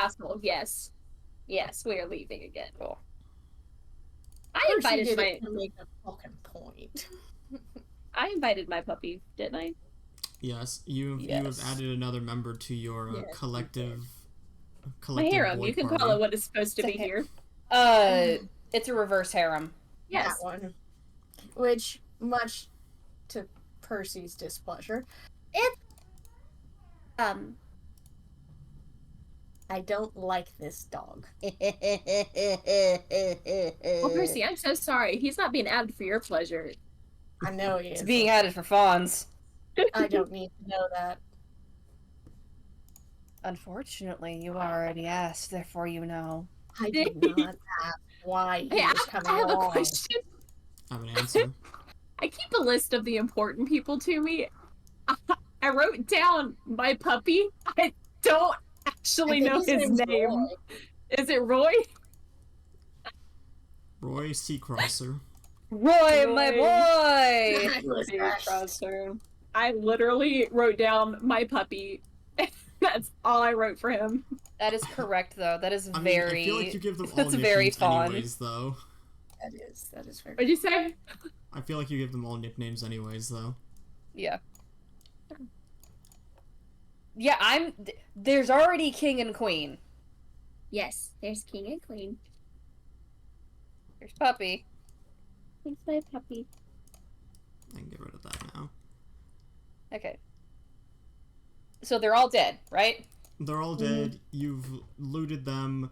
castle. Yes. Yes, we are leaving again. Cool. I invited did my it to make a fucking point. I invited my puppy, didn't I? Yes, you have Yes. added another member to your Yes, you collective My harem. boy You can party. call it what is supposed to It's a be ha- here. It's a reverse harem. Yes. That one. Which, much to Percy's displeasure, I don't like this dog. Well, Percy, I'm so sorry. He's not being added for your pleasure. I know he It's is. being added for fawns. I don't need to know that. Unfortunately, you already asked, therefore you know. I did not ask why he Hey, was coming I have a along. question. I have an answer. I keep a list of the important people to me. I wrote down my puppy. I don't actually I think know his his name's name. Roy. Is it Roy? Roy Seacrosser. Roy, my Roy. boy! I was asked. I literally wrote down my puppy. That's all I wrote for him. That is correct, though. That is I mean, very. I feel like you give them all That's nicknames very fun. anyways, though. That is very. What'd you say? I feel like you give them all nicknames anyways, though. Yeah. Yeah, there's already king and queen. Yes, there's king and queen. There's puppy. There's my puppy. I can get rid of that now. Okay. So they're all dead, right? They're all dead. You've looted them.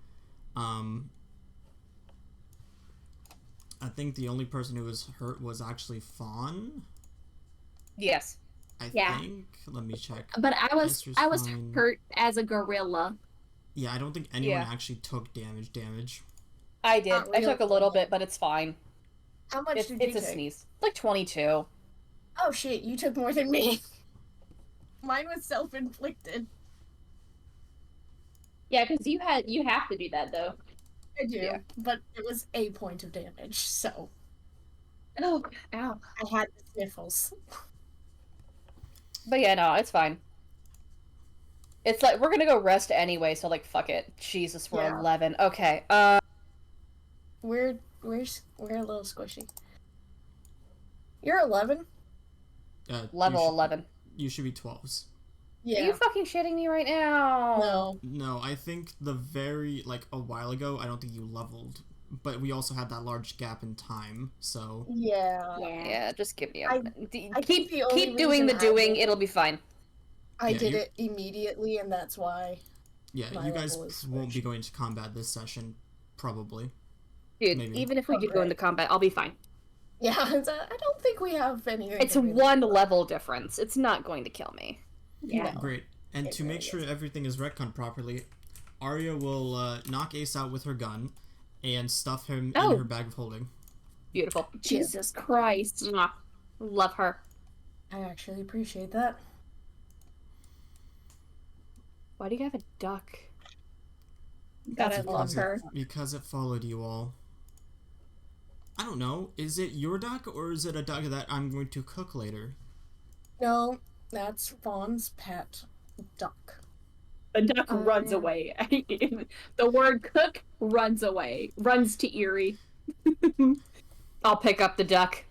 I think the only person who was hurt was actually Fawn. Yes. I Yeah. think. Let me check. But I was Esther's I was fine. hurt as a gorilla. Yeah, I don't think anyone Yeah. actually took damage. I did. Not I took a really. little bit, but it's fine. How much It's did you a take? sneeze. Like 22. Oh shit, you took more than me. Mine was self-inflicted. Yeah, because you have to do that though. I do, Yeah. but it was a point of damage, so Oh, ow. I had the sniffles. But yeah, no, it's fine. It's like, we're gonna go rest anyway, so like, fuck it. Jesus, we're Yeah. 11. Okay, We're a little squishy. You're 11? level 11. You should be 12s. Yeah. Are you fucking shitting me right now? No. No, I think a while ago, I don't think you leveled. But we also had that large gap in time, so... Yeah. Yeah, just give me a I- minute. I think the only Keep doing the reason I doing, did- it'll be fine. I Yeah, did you- it immediately, and that's why. Yeah, My you guys level is won't be squished. going to combat this session, probably. Dude, Maybe. even if we did go into combat, I'll be fine. Yeah, I don't think we have anything. It's to really- one level difference. It's not going to kill me. Yeah. No. Great. And It to make really sure everything is retconned properly, Arya will knock Ace out with her gun and stuff him Oh. in her bag of holding. Beautiful. Jesus Christ. Mwah. Love her. I actually appreciate that. Why do you have a duck? God, I That's love awesome. her. Because it followed you all. I don't know. Is it your duck or is it a duck that I'm going to cook later? No, that's Fawn's pet duck. The duck Oh, runs yeah. away. The word cook runs away. Runs to Erie. I'll pick up the duck.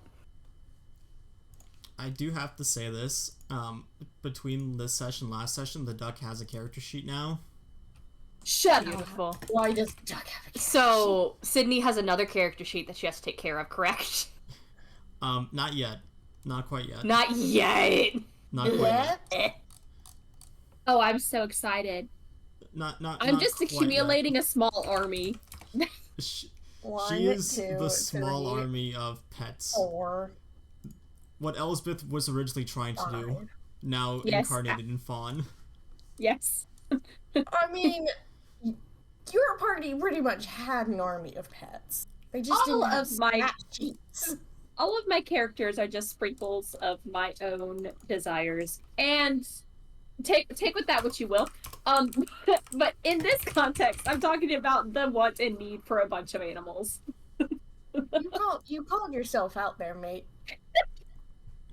I do have to say this. Between this session and last session, the duck has a character sheet now. Shut up. Beautiful. Why does duck have a So, Sydney has another character sheet that she has to take care of, correct? Not yet. Not quite yet. Not yet. Not quite yet. What? Oh, I'm so excited. Not I'm not just quite yet. accumulating a small army. She, One, she is two, the small three, army of pets. 4, What Elsbeth was originally trying to do, 5. now Yes. incarnated in Fawn. Yes. I mean, your party pretty much had an army of pets. They just All didn't have of my- stat sheets. All of my characters are just sprinkles of my own desires. And take with that what you will. But in this context, I'm talking about the want and need for a bunch of animals. You called yourself out there, mate. I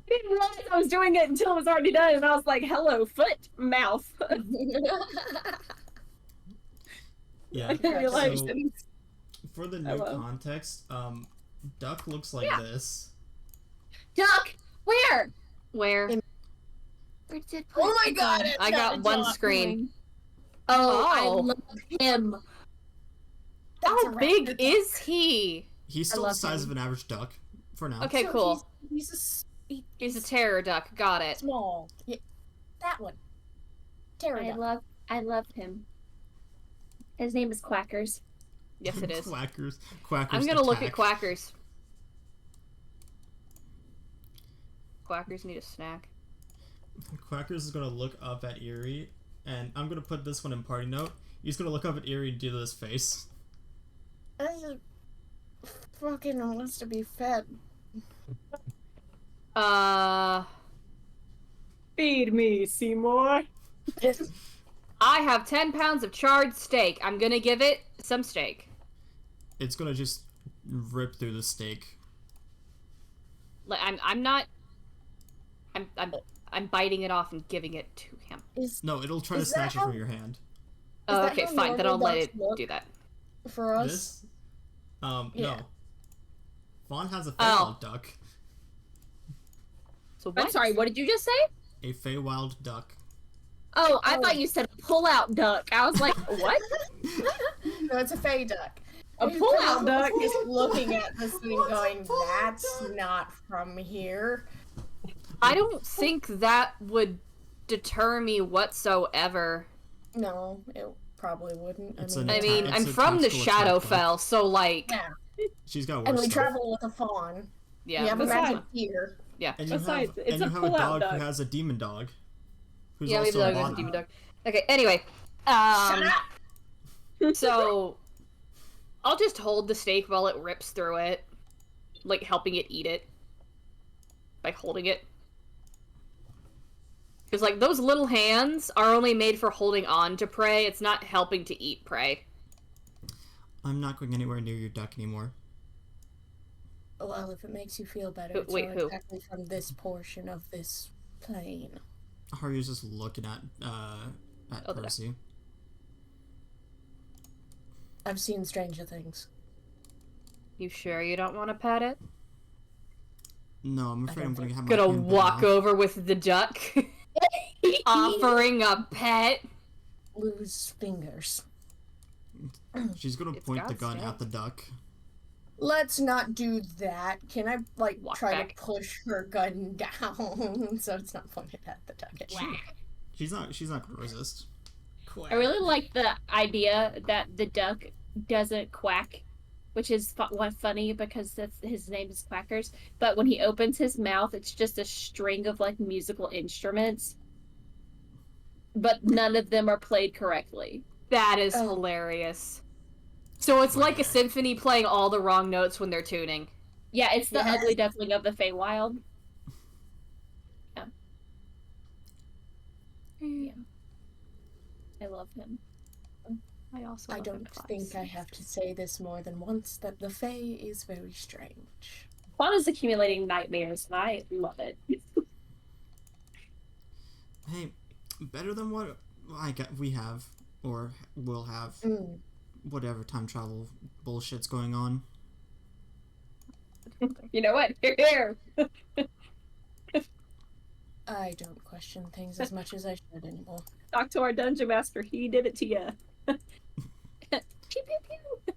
didn't realize I was doing it until it was already done, and I was like, hello, foot, mouth. Yeah. Congratulations. For the I new love- context, Duck looks like Yeah. this. Duck! Where? Where? Where did Oh my god! It's I not got a one duck. screen. Oh, I Oh. love him. That's a How big raptor is duck. he? He's I still the love size him. of an average duck for now. Okay, So cool. He's He's a terror duck. Got it. small. Yeah, that one. Pterodon. I love him. His name is Quackers. Yes, it is. Quackers. Quackers. I'm gonna look at attack. quackers. Quackers need a snack. Quackers is gonna look up at Eerie, and I'm gonna put this one in party note. He's gonna look up at Eerie and do this face. I fucking wants to be fed. Feed me, Seymour. I have 10 pounds of charred steak. I'm gonna give it some steak. It's gonna just rip through the steak. Like I'm biting it off and giving it to him. No, it'll try to Is that snatch it how- from your hand. Oh, that okay, how fine. Then I'll normal let ducks it look? do that. For us. This? Yeah. No. Fawn has a Oh. Feywild duck. So what? I'm sorry, what did you just say? A Feywild duck. Oh, I Oh. thought you said pull-out duck. I was like, what? No, it's a fey duck. A He's pull-out probably duck? just looking at this thing going, that's not from here. I don't think that would deter me whatsoever. No, it probably wouldn't. It's I an mean, I mean, It's I'm a from the tactical attack, Shadowfell, so like, yeah. She's got And worse we stuff. travel with a fawn. yeah. We have a Besides- magic deer. And you Besides, have, it's and a you have a pull-out dog duck. who has a demon dog. Who's Yeah, maybe also a that was a bot. demon dog. Okay, anyway. Shut up! So I'll just hold the steak while it rips through it. Like helping it eat it. By holding it. Because like those little hands are only made for holding on to prey, it's not helping to eat prey. I'm not going anywhere near your duck anymore. Well, if it makes you feel better, Who- it's wait, not who? exactly from this portion of this plane. Haru's just looking at Oh, the duck. Percy. I've seen stranger things. You sure you don't want to pet it? No, I'm afraid I'm don't going to have my Gonna hand bitten walk off. over with the duck, offering a pet. Lose fingers. She's going to It's point the God's gun day. at the duck. Let's not do that. Can I, like, Walk try back. to push her gun down so it's not pointed at the duck? She's not going to resist. I really like the idea that the duck doesn't quack, which is funny because his name is Quackers. But when he opens his mouth, it's just a string of like musical instruments, but none of them are played correctly. That is Oh. hilarious. So it's like a symphony playing all the wrong notes when they're tuning. Yeah, it's the Yes. ugly duckling of the Feywild. Yeah, I love him. I also I love don't him. think I have to say this more than once that the Fae is very strange. Fawn is accumulating nightmares, and I love it. Hey, better than what we have, or will have, Mm. whatever time travel bullshit's going on. You know what? Here. I don't question things as much as I should anymore. Talk to our dungeon master. He did it to you. Pew pew pew.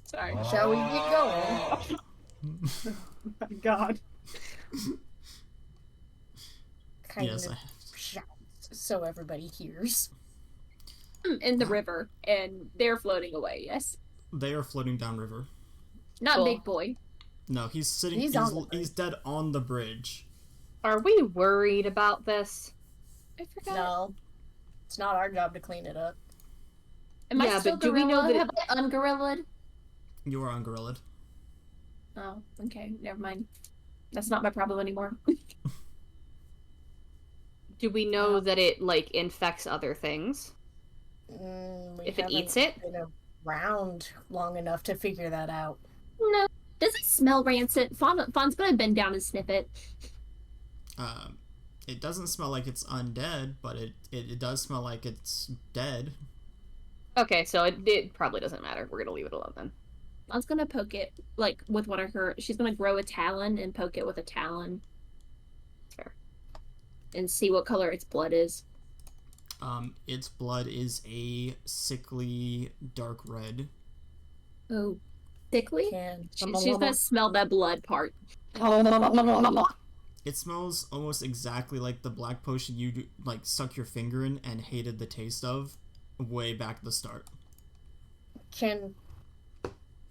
Sorry. Shall we get going? My God. Kind Yes, of I have. shouts so everybody hears. In the river, and they're floating away. Yes. They are floating downriver. Not Cool. big boy. No, he's sitting. He's on the bridge. He's dead on the bridge. Are we worried about this? I forgot. No, it's not our job to clean it up. Am I Yeah, still but do we know gorilla? that Have I ungorillaed? You are ungorilled. Oh, okay. Never mind. That's not my problem anymore. Do we know that it like infects other things? We If it haven't eats it? been around long enough to figure that out. No. Does it smell rancid? Fawn's gonna bend down and sniff it. It doesn't smell like it's undead, but it does smell like it's dead. Okay, so it probably doesn't matter. We're gonna leave it alone then. I was gonna poke it like with one of her. She's gonna grow a talon and poke it with a talon. Fair. And see what color its blood is. Its blood is a sickly dark red. Oh, sickly. Can She's gonna smell that blood part. It smells almost exactly like the black potion you like stuck your finger in and hated the taste of way back at the start. can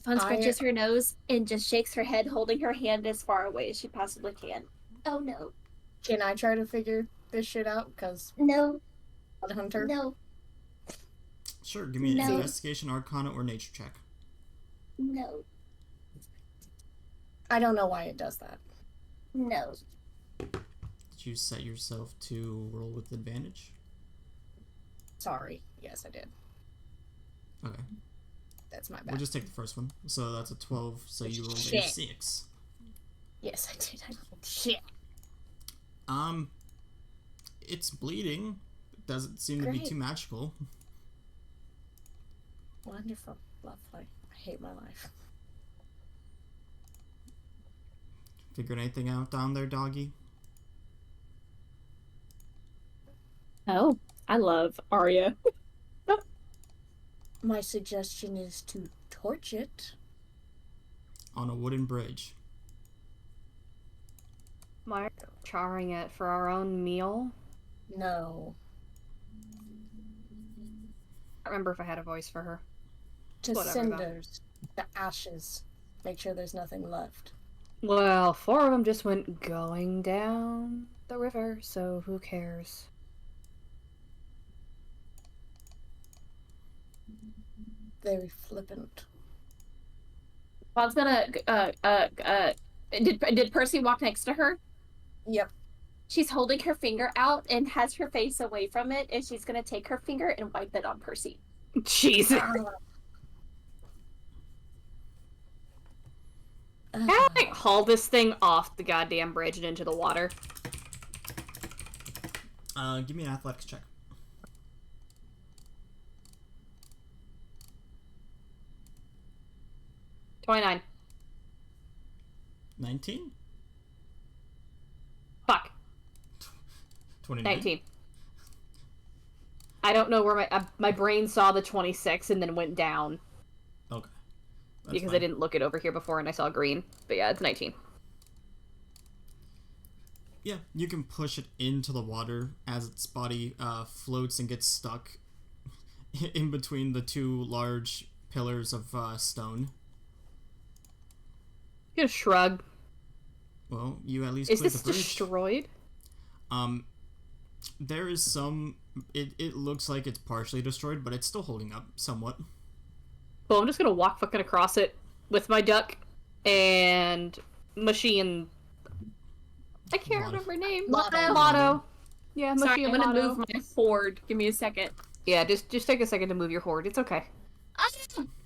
Fawn scratches her nose and just shakes her head, holding her hand as far away as she possibly can. Oh no. can I try to figure this shit out? Cause No. Hunter. No. Sure, give me an No. investigation, arcana, or nature check. No. I don't know why it does that. No. Did you set yourself to roll with advantage? Sorry. Yes, I did. Okay. That's my bad. We'll just take the first one. So that's a 12, so you rolled a Shit. 6. Yes, I did. I rolled shit. It's bleeding. It doesn't seem to be Great. too magical. Wonderful. Lovely. I hate my life. Figured anything out down there, doggy? Oh, I love Arya. My suggestion is to torch it. On a wooden bridge. We're charring it for our own meal. No. I don't remember if I had a voice for her. To Whatever, though. cinders. The ashes. Make sure there's nothing left. Well, 4 of them just went going down the river, so who cares? Very flippant. Fawn's gonna did Percy walk next to her? Yep. She's holding her finger out and has her face away from it, and she's gonna take her finger and wipe it on Percy. Jesus. Can I like, haul this thing off the goddamn bridge and into the water? Give me an athletics check. 29. 19? Fuck. 29? 19. I don't know where my brain saw the 26 and then went down Okay. That's because fine. I didn't look it over here before and I saw green. But yeah, it's 19. Yeah, you can push it into the water as its body floats and gets stuck in between the two large pillars of stone. I'm gonna shrug. Well, you at least Is cleared this the bridge. destroyed? There is some. It looks like it's partially destroyed, but it's still holding up somewhat. Well, I'm just gonna walk fucking across it with my duck and Mushy and I can't Lotto. remember her name. Lotto. Lotto. Yeah, Mushy Sorry, I'm and gonna Lotto. move my horde. Give me a second. Yeah, just take a second to move your horde. It's okay. Ah,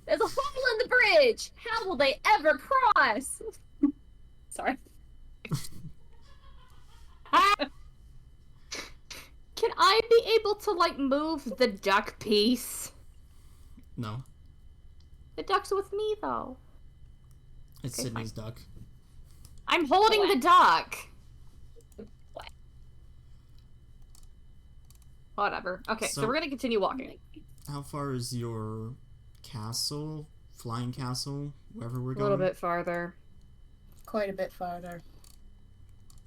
there's a hole in the bridge. How will they ever cross? Sorry. Can I be able to like move the duck piece? No, The duck's with me though. it's Okay, Sydney's duck. I'm holding the duck. What? Whatever. Okay, so So- we're gonna continue walking. How far is your castle, flying castle, wherever we're A going? little bit farther. Quite a bit farther.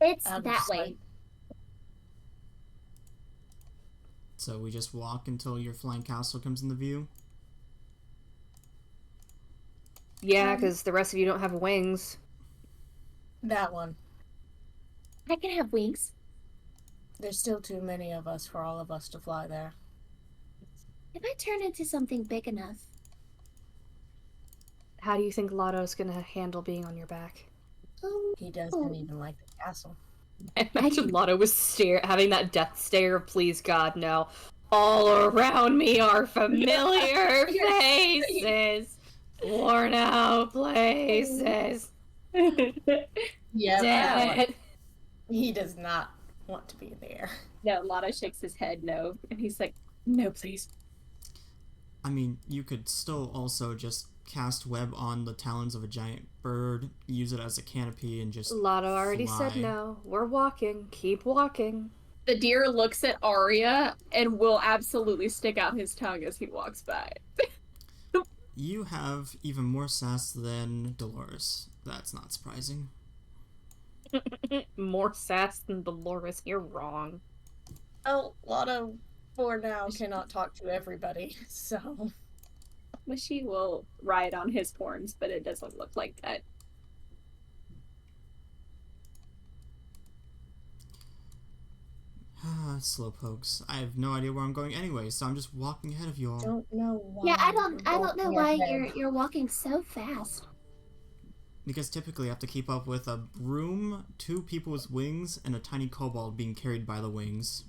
It's Out of that sight. way. So we just walk until your flying castle comes into view. Yeah, because the rest of you don't have wings. That one. I can have wings. There's still too many of us for all of us to fly there. If I turn into something big enough. How do you think Lotto's gonna handle being on your back? He doesn't even like the castle. I imagine Lotto was having that death stare of please God, no. All around me are familiar faces. Worn out places. Yeah, that one. Dead. He does not want to be there. No, Lotto shakes his head no, and he's like, no, please. I mean, you could still also just cast web on the talons of a giant bird, use it as a canopy, and just Lotto already said fly. no. We're walking. Keep walking. The deer looks at Arya and will absolutely stick out his tongue as he walks by. You have even more sass than Dolores. That's not surprising. More sass than Dolores. You're wrong. Oh, Lotto for now cannot talk to everybody, so Mushy will ride on his horns, but it doesn't look like that. Slowpokes. I have no idea where I'm going anyway, so I'm just walking ahead of you all. don't know why. Yeah, I don't know walking why ahead. you're walking so fast. Because typically I have to keep up with a broom, 2 people with wings, and a tiny kobold being carried by the wings.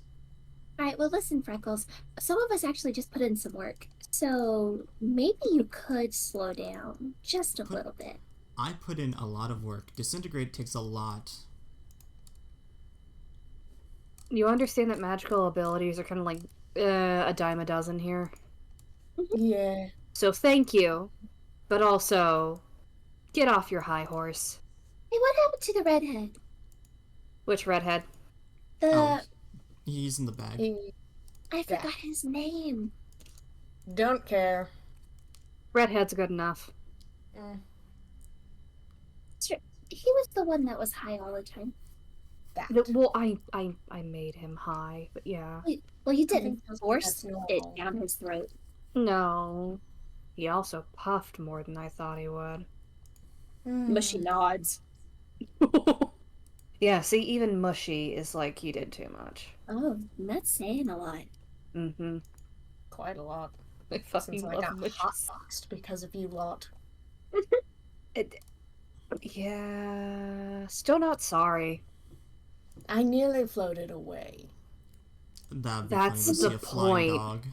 Alright, well listen, Freckles. Some of us actually just put in some work. So maybe you could slow down just a little bit. I put in a lot of work. Disintegrate takes a lot. You understand that magical abilities are kind of like a dime a dozen here. Yeah. So thank you, but also get off your high horse. Hey, what happened to the redhead? Which redhead? The Oh, he's in the bag. I forgot his name. Don't care. Redhead's good enough. He was the one that was high all the time. That. Well, I made him high, but yeah. Well, you I didn't think that's force it normal. down his throat. No. He also puffed more than I thought he would. Mushy nods. Yeah, see, even Mushy is like, he did too much. Oh, that's saying a lot. Mm-hmm. Quite a lot. I fucking Since I love got Mushy. hotboxed because of you lot. Yeah, still not sorry. I nearly floated away. That'd be That's funny to see the a flying point. dog.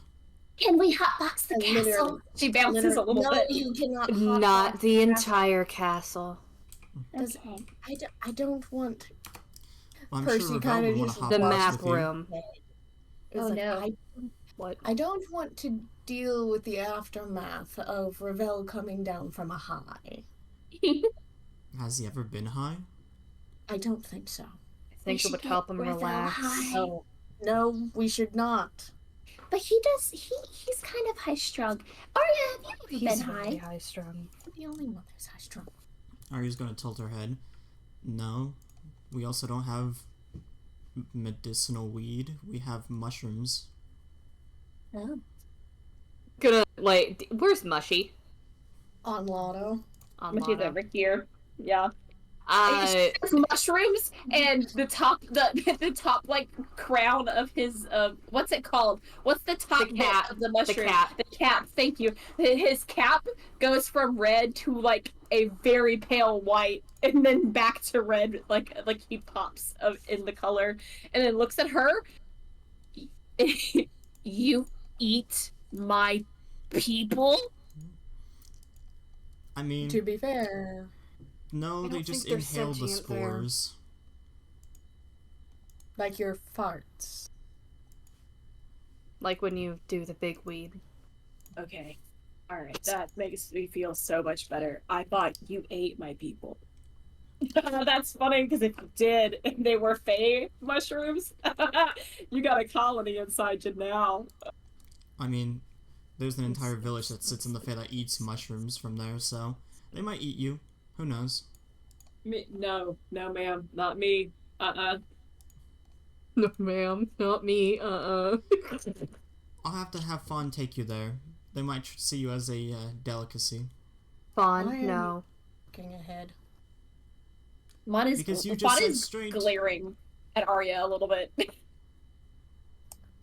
Can we hotbox the I castle? literally- She bounces a little no, bit. you cannot. Not hotbox the castle. entire castle. Does- Okay. I don't want. Well, I'm Percy sure Ravel kinda would want just- to The hotbox map with you. room. It's Oh, like, no. What? I don't want to deal with the aftermath of Ravel coming down from a high. Has he ever been high? I don't think so. I think it should would get help him Ravel relax. high. No, no, we should not. But he's kind of high strung. Arya, have you ever He's been very high? high strung. I'm the only one who's high strung. Arya's gonna tilt her head. No. We also don't have medicinal weed. We have mushrooms. Oh. Gonna, like, where's Mushy? On Lotto. On Mushy's Lotto. over here. Yeah. Uh, Mushrooms and the top the top like crown of his what's it called? What's the top The cap. bit of the mushroom? cap. The cap, thank you. His cap goes from red to like a very pale white and then back to red like he pops in the color and then looks at her. You eat my people? I mean, To be fair, no, I they don't just think they're inhale the sentient there. spores. like your farts. like when you do the big weed. Okay. Alright, that makes me feel so much better. I thought you ate my people. That's funny because if you did and they were Fae mushrooms, you got a colony inside you now. I mean, there's an entire village that sits in the Fae that eats mushrooms from there, so they might eat you. Who knows? No, ma'am, not me. No, ma'am, not me. I'll have to have Fawn take you there. They might see you as a delicacy. I Fawn, am- no. Looking ahead. Mon is, Because you Mon just said is straight. glaring at Arya a little bit.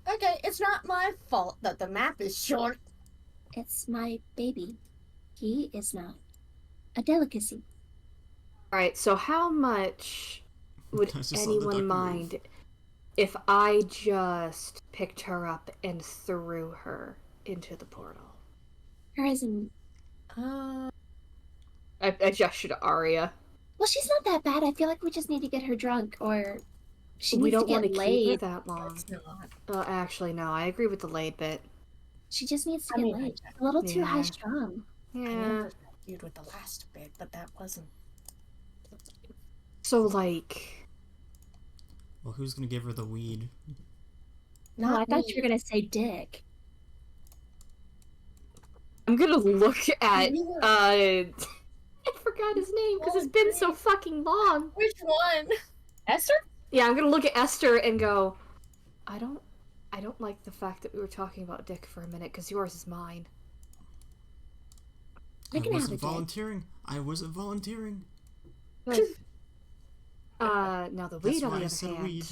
Okay, it's not my fault that the map is short. It's my baby. He is not a delicacy. Alright, so how much would I just saw the duck anyone move. mind if I just picked her up and threw her into the portal? Her as in, Uh, I gestured to Arya. well, she's not that bad. I feel like we just need to get her drunk, or She we needs don't to want get to keep her laid. that long. It's not. Actually, no, I agree with the laid bit. She just needs to I get mean, I laid. get A little too high Yeah. strung. I Yeah. never argued with the last bit, but that wasn't. So, like, Well, who's gonna give her the weed? No, I Not thought you me. were gonna say dick. I'm gonna look at, You were- I forgot his name because it's been so fucking long. Which one? Esther? Yeah, I'm gonna look at Esther and go, I don't like the fact that we were talking about dick for a minute because yours is mine. We I can have wasn't a dick. volunteering. I wasn't volunteering. Now the weed That's on why the I other said hand. weed.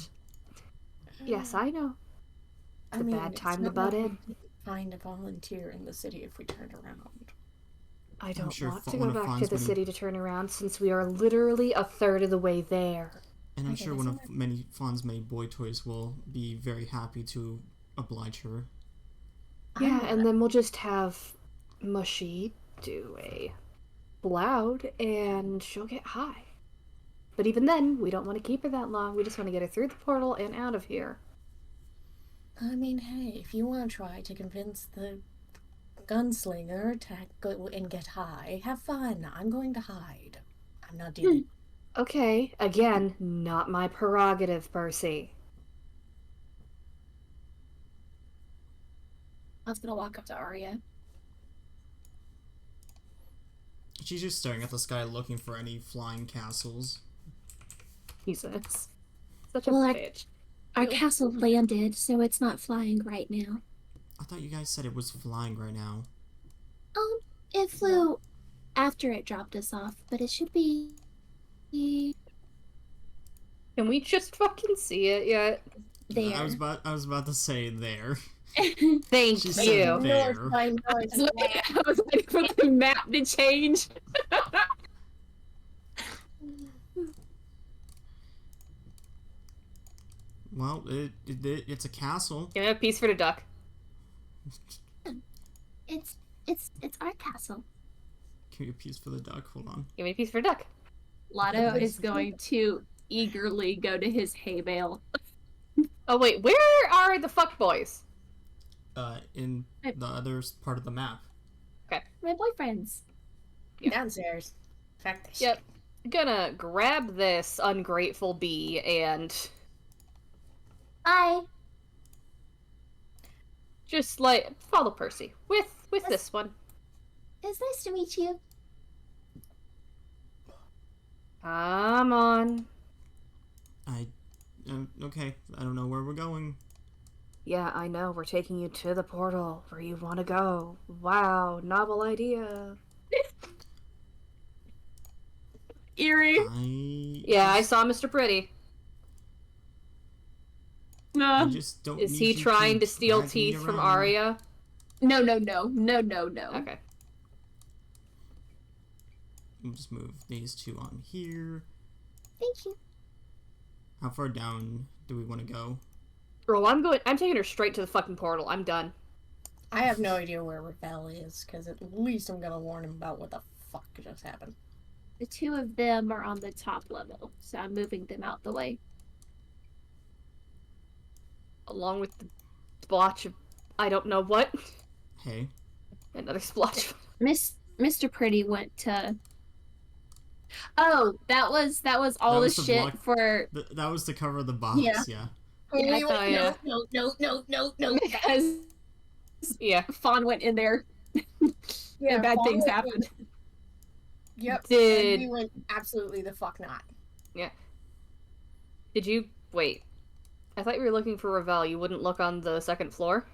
Yes, I know. I a mean, bad it's time to not butt like in. we could find a volunteer in the city if we turned around. I don't sure want Fa- to one go of back to Fawn's the many- city to turn around since we are literally a third of the way there. And I'm Okay, sure that's one of not- many Fawn's many boy toys will be very happy to oblige her. Yeah, I'm and not- then we'll just have Mushy do a loud and she'll get high. But even then, we don't want to keep her that long. We just want to get her through the portal and out of here. I mean, hey, if you want to try to convince the gunslinger to go and get high, have fun. I'm going to hide. I'm not dealing. Okay, again, not my prerogative, Percy. I was gonna walk up to Arya. She's just staring at the sky looking for any flying castles. Jesus. Such a Well, bitch. Our castle landed, so it's not flying right now. I thought you guys said it was flying right now. It flew after it dropped us off, but it should be. Can we just fucking see it yet? There. I was about to say there. Thank She you. said there. I I was waiting for the map to change. Well, it's a castle. Give me a piece for the duck. It's our castle. Give me a piece for the duck. Hold on. Give me a piece for the duck. Lotto is going to eagerly go to his hay bale. Oh wait, where are the fuck boys? In the other part of the map. My boyfriends. Downstairs. Fact this. Yep. Gonna grab this ungrateful bee and Bye. just like follow Percy with this one. It's nice to meet you. Come on. Okay. I don't know where we're going. Yeah, I know. We're taking you to the portal where you want to go. Wow, novel idea. Eerie. Yeah, I saw Mr. Pretty. I No. just don't. Is need he you trying to steal drag me teeth from around. Arya? No. Okay. We'll just move these two on here. Thank you. How far down do we want to go? Bro, I'm taking her straight to the fucking portal. I'm done. I have no idea where Ravel is, because at least I'm gonna warn him about what the fuck just happened. The two of them are on the top level, so I'm moving them out the way. Along with the splotch of I don't know what. Hey. Another splotch. Mr. Pretty went to. Oh, that was all That the was the shit block- for That was to cover the box. Yeah. Yeah. Yeah, We went, oh, yeah. no. because Yeah. Fawn went in there Yeah, and bad Fawn things went- happened. Yep. Did- And we went absolutely the fuck not. Did you wait? I thought you were looking for Ravel. You wouldn't look on the second floor?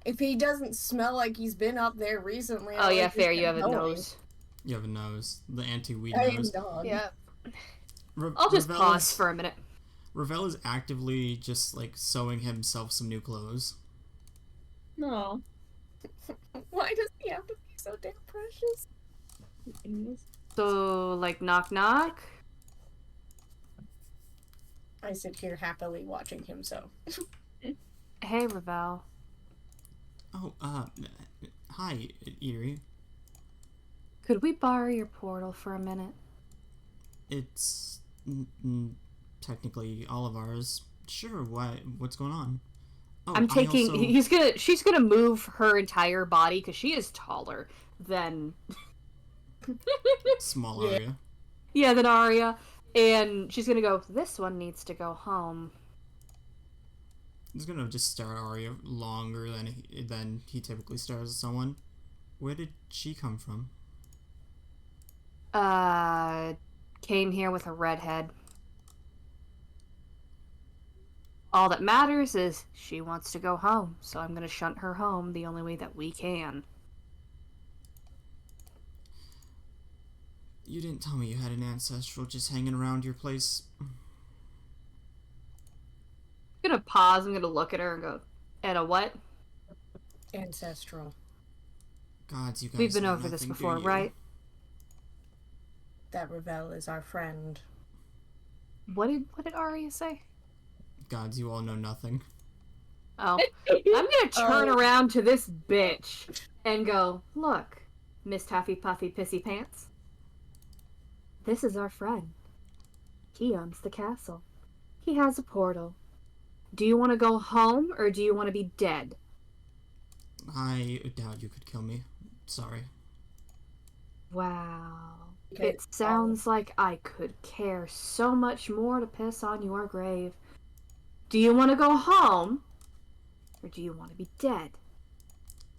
If he doesn't smell like he's been up there recently. Oh I yeah, like fair. he's You have a going. nose. You have a nose. The anti-weed I am nose. done. Yeah. Ra- I'll just Ravel pause is- for a minute. Ravel is actively just like sewing himself some new clothes. No. Why does he have to be so damn precious? So, like, knock knock? I sit here happily watching him sew. Hey, Ravel. Oh, hi, Eerie. Could we borrow your portal for a minute? It's Technically all of ours. Sure, what's going on? Oh, I'm taking. I also... She's gonna move her entire body because she is taller than. Small Yeah. area. Yeah, than Arya, and she's gonna go. This one needs to go home. He's gonna just stare at Arya longer than he typically stares at someone. Where did she come from? Came here with a redhead. All that matters is she wants to go home, so I'm gonna shunt her home the only way that we can. You didn't tell me you had an ancestral just hanging around your place. I'm gonna pause, I'm gonna look at her and go, and a what? Ancestral. Gods, you guys We've been know over this nothing, do before, you? right? That Ravel is our friend. What did Arya say? Gods, you all know nothing. Oh. I'm gonna turn Oh. around to this bitch and go, look, Miss Taffy Puffy Pissy Pants. This is our friend. He owns the castle. He has a portal. Do you want to go home or do you want to be dead? I doubt you could kill me. Sorry. Wow. Okay, It sounds like I could care so much more to piss on your grave. Do you want to go home or do you want to be dead?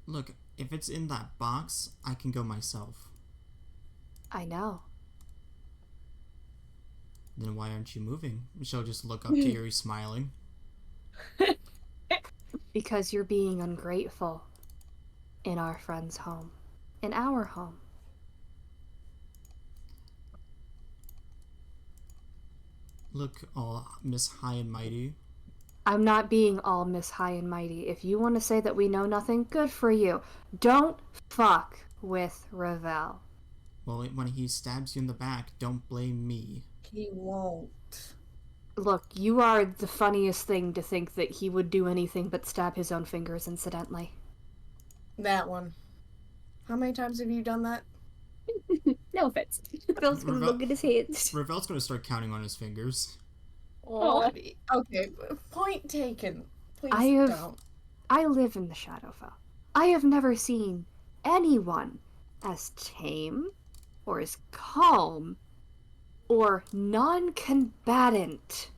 Look, if it's in that box, I can go myself. I know. Then why aren't you moving? She'll just look up to Yuri smiling. Because you're being ungrateful in our friend's home. In our home. Look, all Miss High and Mighty. I'm not being all Miss High and Mighty. If you want to say that we know nothing, good for you. Don't fuck with Ravel. Well, when he stabs you in the back, don't blame me. He won't. Look, you are the funniest thing to think that he would do anything but stab his own fingers incidentally. That one. How many times have you done that? No offense. Phil's gonna look at his hands. Ravel's gonna start counting on his fingers. Oh. Okay, point taken. Please I have- don't. I live in the Shadowfell. I have never seen anyone as tame, or as calm, or non-combatant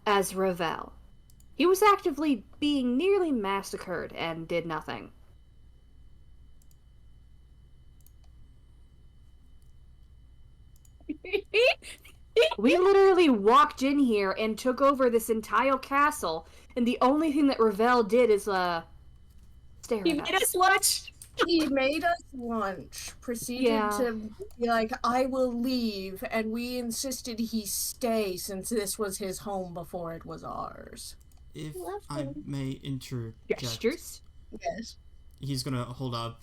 as Ravel. He was actively being nearly massacred and did nothing. We literally walked in here and took over this entire castle, and the only thing that Ravel did is, stare He at made us. us lunch. He made us lunch, proceeded Yeah. to be like, I will leave, and we insisted he stay since this was his home before it was ours. If Love I him. may interject, Gestures? Yes. he's gonna hold up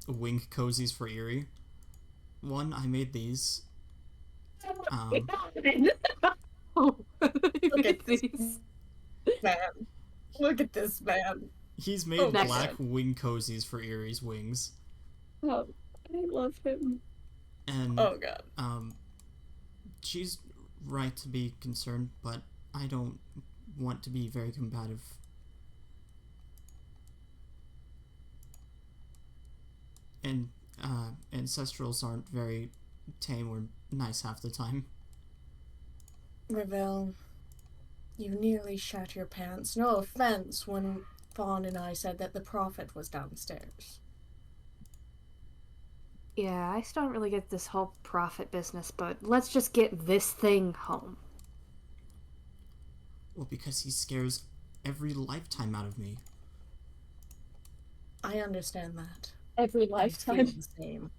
wing cozies for Erie. One, I made these. Oh, Look at this these. man. Look at this man. He's made Oh, black wing cozies for Erie's wings. Oh, I love him. And Oh god. she's right to be concerned, but I don't want to be very combative. And ancestrals aren't very tame or nice half the time. Ravel, you nearly shat your pants. No offense when Fawn and I said that the prophet was downstairs. Yeah, I still don't really get this whole profit business, but let's just get this thing home. Well, because he scares every lifetime out of me. I understand that. Every I feel lifetime. the same.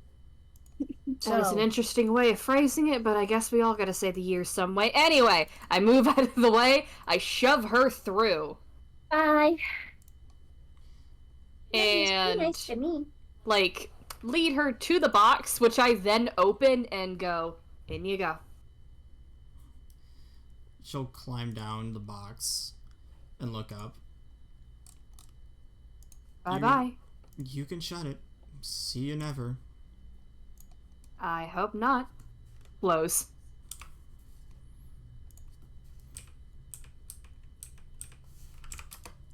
That is an So- interesting way of phrasing it, but I guess we all gotta say the year some way. Anyway, I move out of the way, I shove her through, Bye. and, Nice to me. like, lead her to the box, which I then open and go, in you go. She'll climb down the box and look up. Bye-bye. You can shut it. See you never. I hope not. Blows.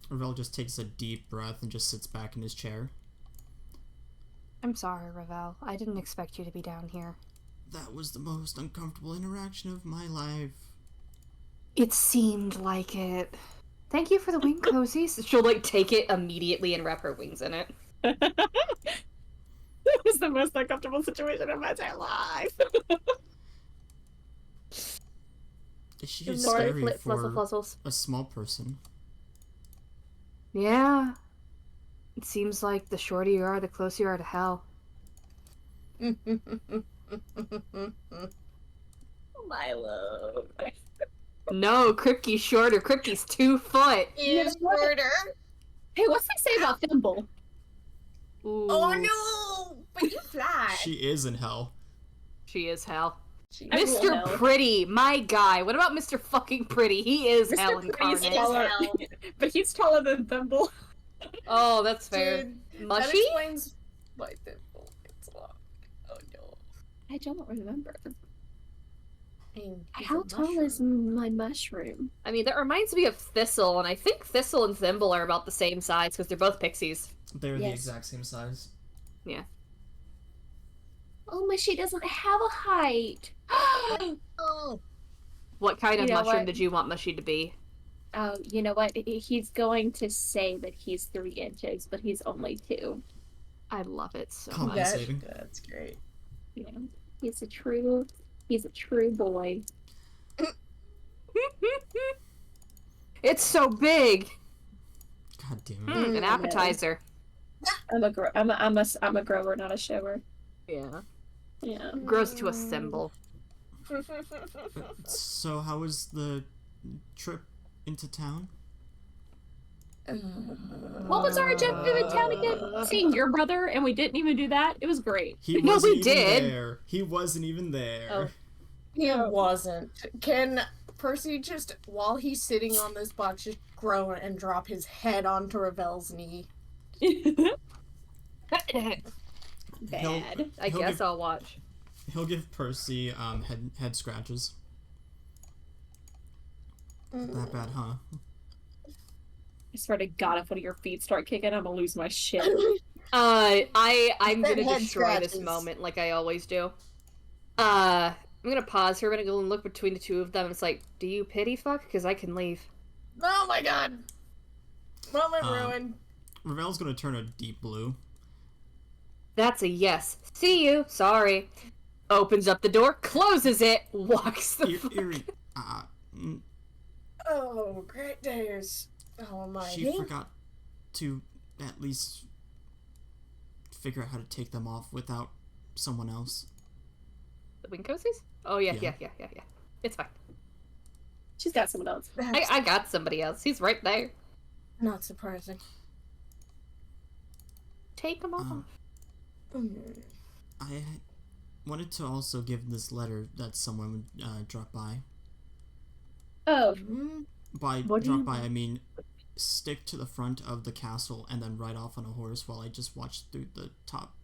Ravel just takes a deep breath and just sits back in his chair. I'm sorry, Ravel. I didn't expect you to be down here. That was the most uncomfortable interaction of my life. It seemed like it. Thank you for the wing cozies. She'll, like, take it immediately and wrap her wings in it. It was the most uncomfortable situation of my entire life. She is Sorry, scary fluzzle for fluzzles. a small person. Yeah. It seems like the shorter you are, the closer you are to hell. My love. No, Kripke's shorter. Kripke's 2 foot. Is shorter. Hey, what's they say about Thimble? Ooh, Oh no! But you fly. She is in hell. she is hell. She Mr. hell. Pretty, my guy. What about Mr. fucking Pretty? He is Mr. hell Pretty's incarnate. taller, hell. but he's taller than Thimble. Oh, that's fair. Dude, that Mushy? explains why Thimble gets long. Oh no. I don't remember. I mean, he's How a tall is mushroom. my mushroom? I mean, that reminds me of Thistle, and I think Thistle and Thimble are about the same size because they're both pixies. They're the Yes. exact same size. Oh, my she doesn't have a height. Oh. What kind of You know mushroom what? did you want Mushy to be? Oh, you know what? He's going to say that he's 3 inches, but he's only 2. I love it so Come much. on. Saving. That's great. Yeah, he's a true boy. It's so big. God damn it. An appetizer. I'm a grower, not a shower. Yeah. Yeah. Grows to a symbol. So, how was the trip into town? What was our objective in town again? Seeing your brother, and we didn't even do that. It was great. He No, wasn't we even did. there. He wasn't even there. Oh. He wasn't. Can Percy just, while he's sitting on this box, just grow and drop his head onto Ravel's knee? Bad. I He'll guess give- I'll watch. He'll give Percy head scratches. That bad, huh? I swear to God, if one of your feet start kicking, I'm gonna lose my shit. I'm Said gonna head destroy this scratches. moment like I always do. I'm gonna pause for a minute, go and look between the two of them. It's like, do you pity fuck? Because I can leave. Oh my god! Moment Um, ruined. Ravel's gonna turn a deep blue. That's a yes. See you. Sorry. Opens up the door, closes it, walks the fuck. Eerie. Mm, Oh, great days. Oh my. she forgot to at least figure out how to take them off without someone else. The wing cozies? Oh yeah, Yeah. yeah. It's fine. She's got someone else. I got somebody else. He's right there. Not surprising. Take him off. Mm. I wanted to also give this letter that someone would drop by. Oh, Mm. By What do drop you by, I mean stick to the front of the castle and then ride off on a horse while I just watch through the top.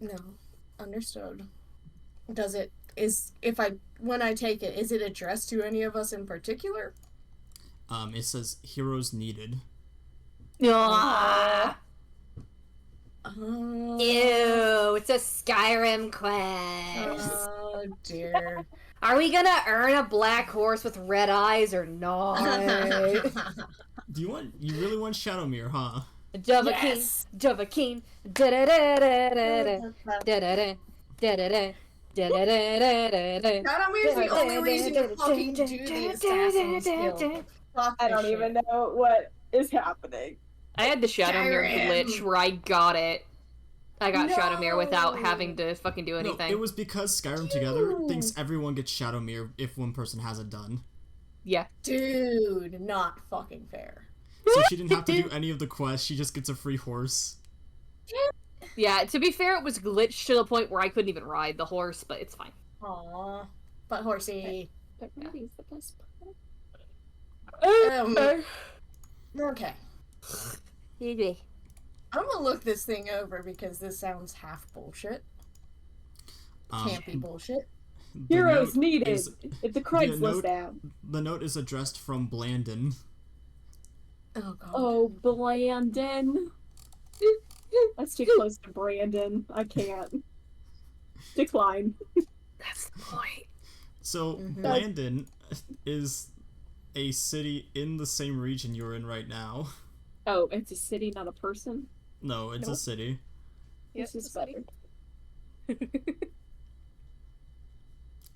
No. Understood. Does it when I take it, is it addressed to any of us in particular? It says heroes needed. Ah. Oh, Ew, it's a Skyrim quest. oh dear. Are we gonna earn a black horse with red eyes or not? You really want Shadowmere, huh? Dovahkiin, Yes. Dovahkiin, da-da-da-da-da-da, da-da-da, da-da-da, da-da-da-da-da. Shadowmere's the only reason to fucking do the Assassin's Guild. Fuck I this don't shit. even know what is happening. I had the Shadowmere Skyrim. glitch where I got it. I got No. Shadowmere without having to fucking do No, anything. it was because Skyrim Together thinks everyone gets Shadowmere if one person has it done. Yeah. Dude, not fucking fair. So she didn't have to do any of the quests, she just gets a free horse. Yeah, to be fair, it was glitched to the point where I couldn't even ride the horse, but it's fine. Aww. But horsey. But really, the best part. Okay. I'm gonna look this thing over because this sounds half bullshit. Can't be bullshit. The Heroes note needed. is- If the Craigslist note- down. The note is addressed from Blandon. Oh god. Oh, Blandon. That's too close to Brandon. I can't. Decline. That's the point. So Mhm. Blandon is a city in the same region you're in right now. Oh, it's a city, not a person. No, it's a Nope. city. This is better.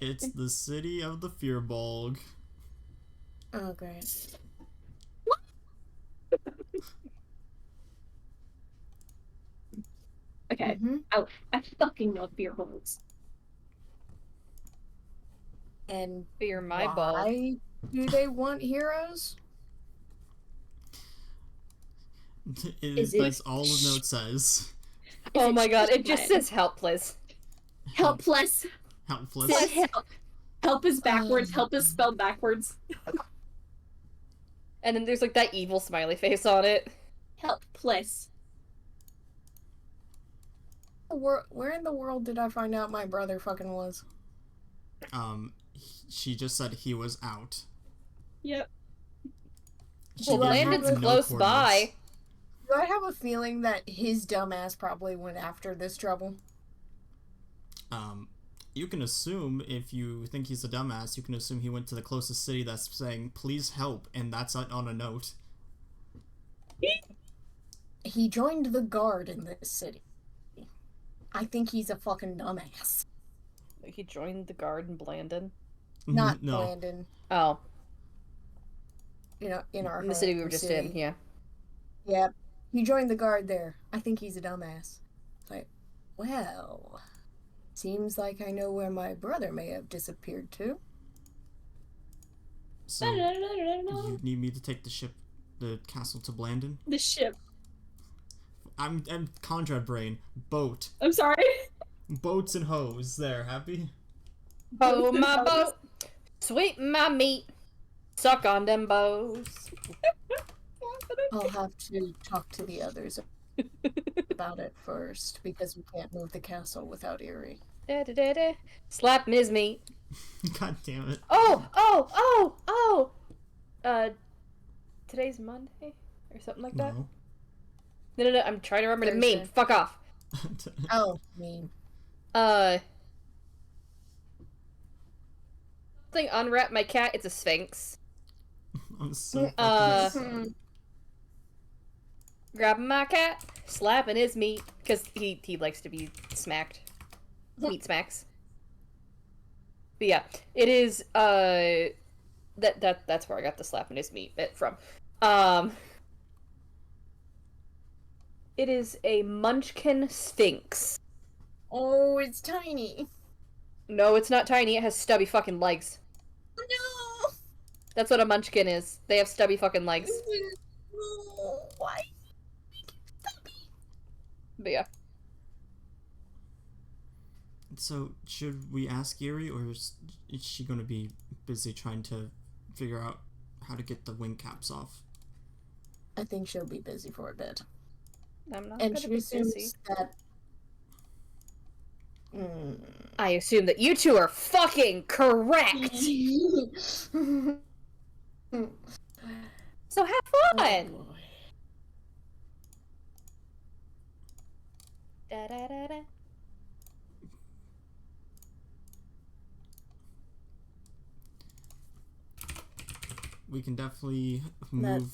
It's the city of the Fearbolg. Oh great. Okay. Mhm. Oh, I fucking love beer holes. And Fear my ball. why do they want heroes? Is it- That's all the note says. Oh my god, it just just says help, please. Helpless. Helpless. Said help. Help is backwards. Um. Help is spelled backwards. And then there's like that evil smiley face on it. Helpless. Where in the world did I find out my brother fucking was? She just said he was out. Yep. She Well, Do I gave you have Landon's a- close coordinates. by. Do I have a feeling that his dumbass probably went after this trouble? You can assume, if you think he's a dumbass, you can assume he went to the closest city that's saying, please help, and that's on a note. He joined the guard in this city. I think he's a fucking dumbass. He joined the guard in Blandon. Not no. Blandon. Oh, You know, in our in the city we were home just city. in, yeah. Yep. He joined the guard there. I think he's a dumbass. Like, well, seems like I know where my brother may have disappeared to. So, you need me to take the castle to Blandon? The ship. I'm Conrad Brain. Boat. I'm sorry. Boats and hoes. There, happy? Oh, my boat. Sweet my meat. Suck on them bows. I'll have to talk to the others about it first, because we can't move the castle without Eerie. Da-da-da-da. Slap Ms. Meat. God damn it. Oh! Today's Monday? Or something like that? No. No, I'm trying to remember the Thursday. meme. Fuck off. Oh, mean. Something unwrap my cat, it's a sphinx. I'm so Uh, fucking Grabbing my cat, slapping his meat, because he likes to be smacked. Meat smacks. But yeah, it is, that's where I got the slapping his meat bit from. It is a Munchkin Sphinx. Oh, it's tiny. No, it's not tiny, it has stubby fucking legs. No! That's what a Munchkin is. They have stubby fucking legs. No, why? But yeah. So, should we ask Eerie, or is she going to be busy trying to figure out how to get the wing caps off? I think she'll be busy for a bit. I'm not And gonna she be assumes busy. that. I assume that you two are fucking correct! So have Oh, fun! boy. Da-da-da-da. We can definitely move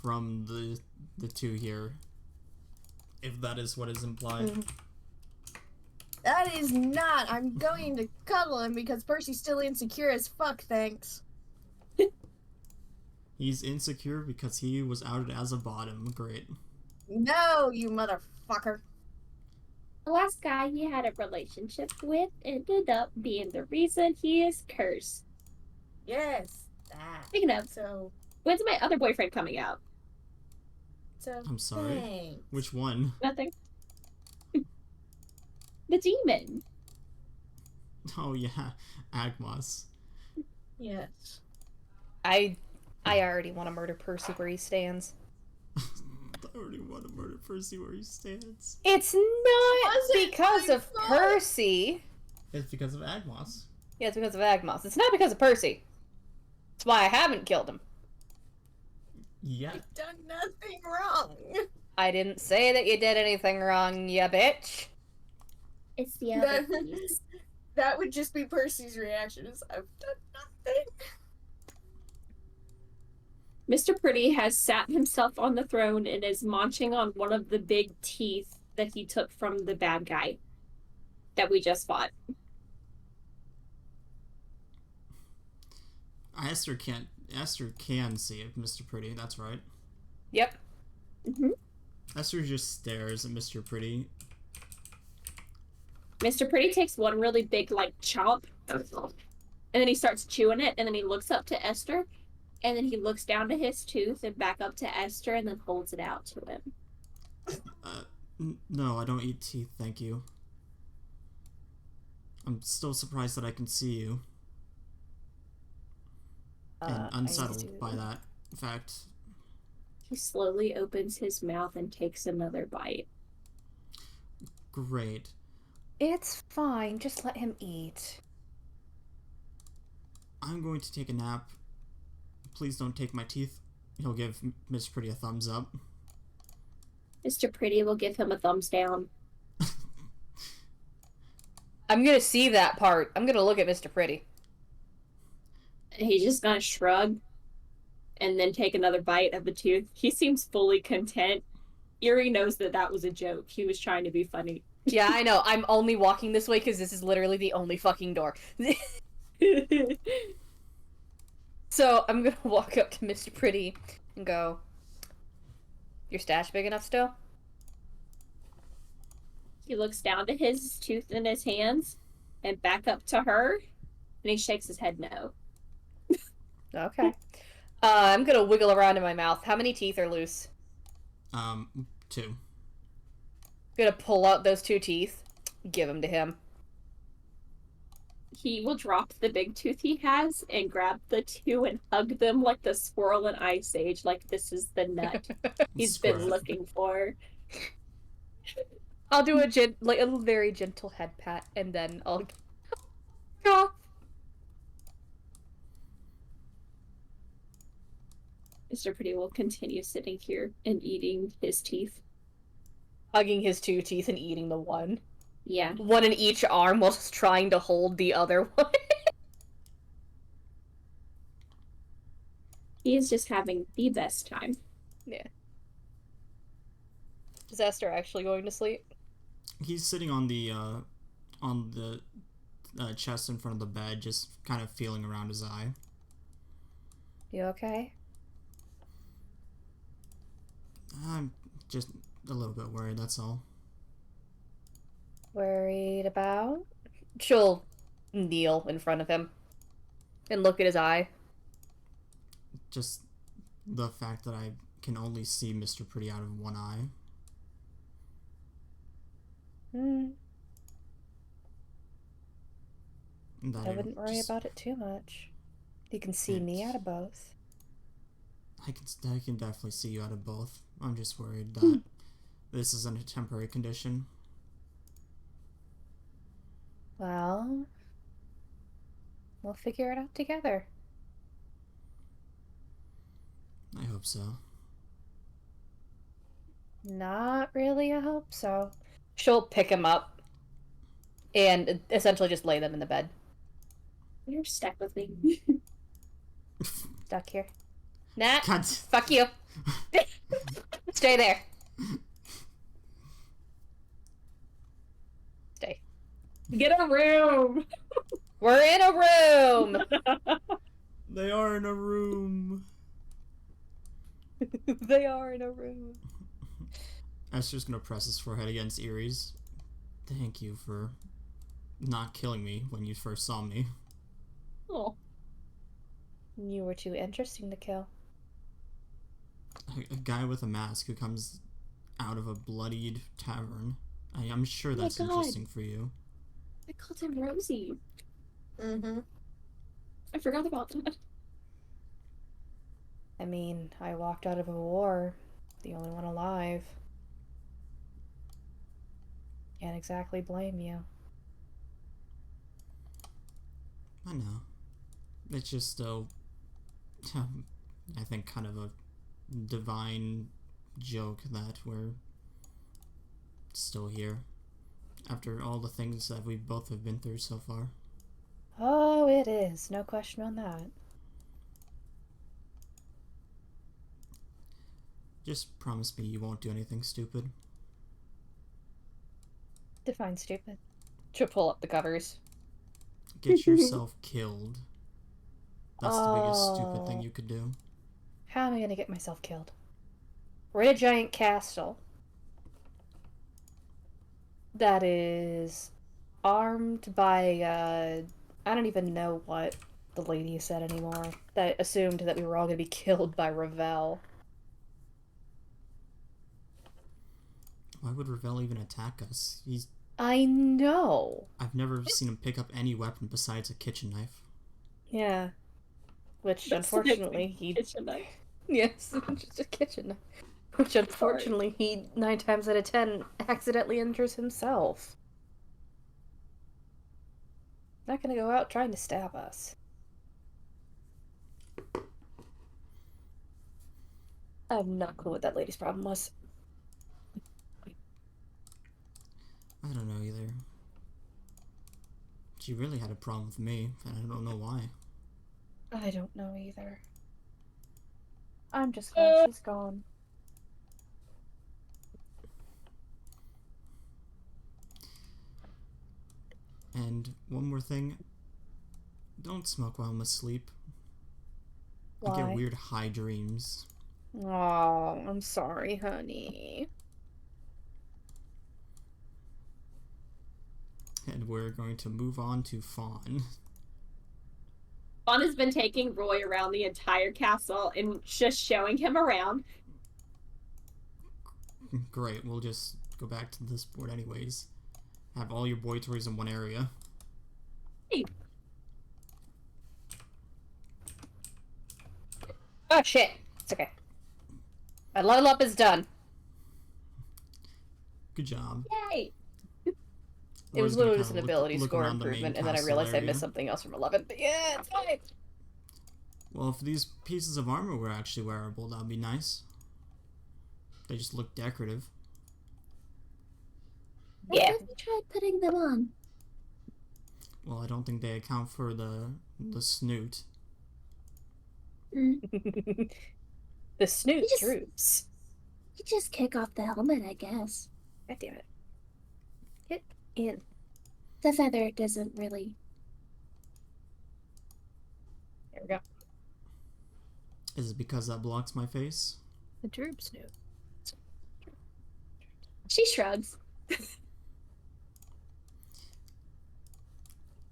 from the two here, if that is what is implied. That is not. I'm going to cuddle him because Percy's still insecure as fuck, thanks. He's insecure because he was outed as a bottom. Great. No, you motherfucker. The last guy he had a relationship with ended up being the reason he is cursed. Yes, that. Speaking of, So, When's my other boyfriend coming out? I'm sorry. thanks. Which one? Nothing. the demon. Oh yeah, Agmas. Yes. I already want to murder Percy where he stands. I already want to murder Percy where he stands. It's not Wasn't because my of fault. Percy. It's because of Agmas. Yeah, it's because of Agmos. It's not because of Percy. That's why I haven't killed him. Yeah. I've done nothing wrong. I didn't say that you did anything wrong, ya bitch. It's the other That- piece. That would just be Percy's reaction. Is I've done nothing. Mr. Pretty has sat himself on the throne and is munching on one of the big teeth that he took from the bad guy that we just fought. Esther can see it, Mr. Pretty, that's right. Yep. Mm-hmm. Esther just stares at Mr. Pretty. Mr. Pretty takes one really big, like, chomp, and then he starts chewing it, and then he looks up to Esther, and then he looks down to his tooth and back up to Esther, and then holds it out to him. No, I don't eat teeth, thank you. I'm still surprised that I can see you. And unsettled by that fact. He slowly opens his mouth and takes another bite. Great. It's fine. Just let him eat. I'm going to take a nap. Please don't take my teeth. He'll give Miss Pretty a thumbs up. Mr. Pretty will give him a thumbs down. I'm gonna see that part. I'm gonna look at Mr. Pretty. He's just gonna shrug and then take another bite of the tooth. He seems fully content. Eerie knows that that was a joke. He was trying to be funny. Yeah, I know. I'm only walking this way because this is literally the only fucking door. So I'm gonna walk up to Mr. Pretty and go, "Your stash big enough still?" He looks down to his tooth in his hands and back up to her, and he shakes his head no. Okay. I'm gonna wiggle around in my mouth. How many teeth are loose? 2. Gonna pull out those 2 teeth, give them to him. He will drop the big tooth he has and grab the 2 and hug them like the squirrel in Ice Age, like this is the nut he's been Squirt. looking for. I'll do a very gentle head pat, and then I'll go. Mr. Pretty will continue sitting here and eating his teeth. Hugging his 2 teeth and eating the one. Yeah. One in each arm while just trying to hold the other one. He is just having the best time. Yeah. Is Esther actually going to sleep? He's sitting on the chest in front of the bed, just kind of feeling around his eye. You okay? I'm just a little bit worried, that's all. Worried about? She'll kneel in front of him and look at his eye. Just the fact that I can only see Mr. Pretty out of one eye. That I wouldn't worry about it too much. You can see me out of both. I can definitely see you out of both. I'm just worried that this isn't a temporary condition. Well, we'll figure it out together. I hope so. Not really a hope so. She'll pick him up and essentially just lay them in the bed. You're stuck with me. Stuck here. Nah, God. fuck you. Stay there. Stay. Get a room! We're in a room! They are in a room. They are in a room. Esther's gonna press his forehead against Erie's. Thank you for not killing me when you first saw me. Oh. You were too interesting to kill. A guy with a mask who comes out of a bloodied tavern. I'm sure my that's God. interesting for you. I called him Rosie. Mm-hmm. I forgot about that. I mean, I walked out of a war, the only one alive. Can't exactly blame you. I know. It's just I think kind of a divine joke that we're still here after all the things that we both have been through so far. Oh, it is. No question on that. Just promise me you won't do anything stupid. Define stupid. Should pull up the covers. Get yourself killed. That's the biggest stupid thing you could do. How am I gonna get myself killed? We're in a giant castle that is armed by, I don't even know what the lady said anymore. That assumed that we were all gonna be killed by Ravel. Why would Ravel even attack us? I know. I've never seen him pick up any weapon besides a kitchen knife. Yeah. Which, That's unfortunately, he... Kitchen knife. Yes, just a kitchen knife. Which, unfortunately, he, 9 times out of 10, accidentally injures himself. Not gonna go out trying to stab us. I have no clue what that lady's problem was. I don't know either. She really had a problem with me, and I don't know why. I don't know either. I'm just glad she's gone. And one more thing. Don't smoke while I'm asleep. I Why? get weird high dreams. Oh, I'm sorry, honey. And we're going to move on to Fawn. Fawn has been taking Roy around the entire castle and just showing him around. Great, we'll just go back to this board anyways. Have all your boy toys in one area. Hey. Oh, shit. It's okay. My level up is done. Good job. Yay! It was Roy's gonna literally just an kinda ability look score around the main improvement, and then I castle realized I area. missed something else from 11. But yeah, it's fine. Well, if these pieces of armor were actually wearable, that would be nice. They just look decorative. What Yeah. if we tried putting them on? Well, I don't think they account for the snoot. The snoot Just- droops. You just kick off the helmet, I guess. God damn it. Get in. The feather doesn't really. There we go. Is it because that blocks my face? The droop snoot. She shrugs.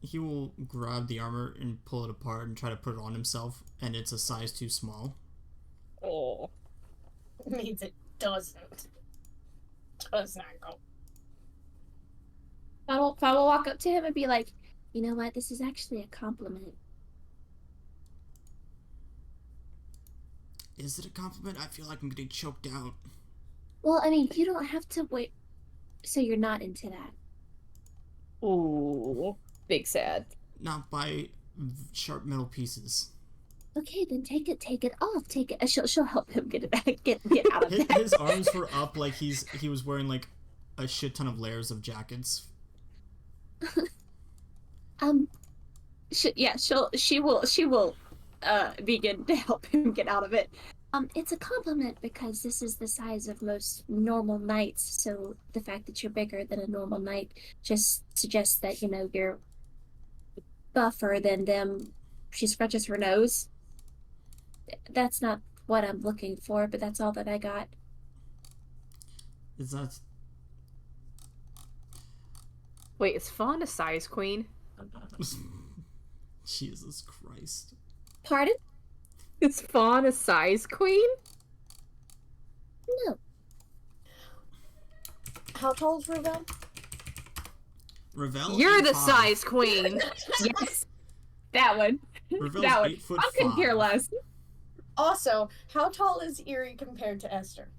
He will grab the armor and pull it apart and try to put it on himself, and it's a size too small. Oh. Means it doesn't. Does not go. I will walk up to him and be like, you know what? This is actually a compliment. Is it a compliment? I feel like I'm getting choked out. Well, I mean, you don't have to wait. So you're not into that. Ooh. Big sad. Not by sharp metal pieces. Okay, then take it off. Take it. She'll help him get it back. Get out of that. His arms were up like he was wearing like a shit ton of layers of jackets. She will begin to help him get out of it. It's a compliment because this is the size of most normal knights. So the fact that you're bigger than a normal knight just suggests that you're buffer than them. She scratches her nose. That's not what I'm looking for, but that's all that I got. Is that Wait, is Fawn a size queen? Jesus Christ? Pardon? Is Fawn a size queen? No. How tall is Ravel? Ravel. You're the 8'5". size queen. Yes. That one. Ravel's That one. 8'5". I couldn't care less. Also, how tall is Eerie compared to Esther?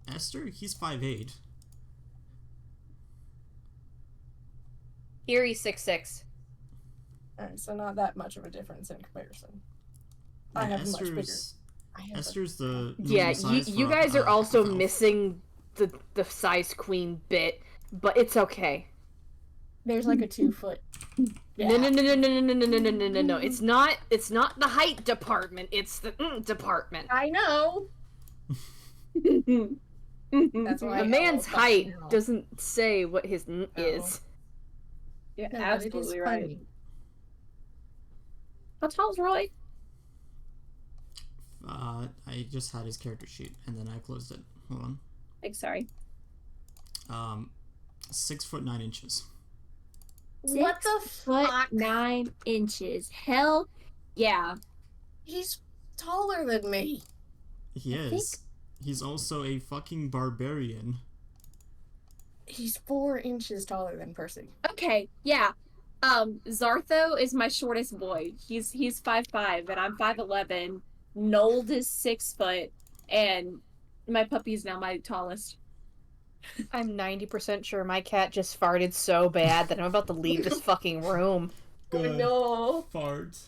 Esther, he's 5'8". Erie 6'6". Alright, so not that much of a difference in comparison. I Yeah, have much bigger. Esther's I have Esther's the Yeah, normal size you for guys are also elf. missing the size queen bit, but it's okay. There's like a 2-foot. No, no, no, no, no, no, no, no, no, no, no, no. It's not the height department. It's the department. I know. That's why A I man's almost height got doesn't say what his is. You're No, but it is absolutely right. funny. How tall's Roy? I just had his character sheet and then I closed it. Hold on. Like, sorry. 6'9". What the Foot fuck? 9 inches. Hell yeah. He's taller than me. He is. He's also a fucking barbarian. He's 4 inches taller than Percy. Okay, yeah. Zartho is my shortest boy. He's 5'5", and I'm 5'11". Nold is 6 foot, and my puppy's now my tallest. I'm 90% sure my cat just farted so bad that I'm about to leave this fucking room. Good. No. Fart.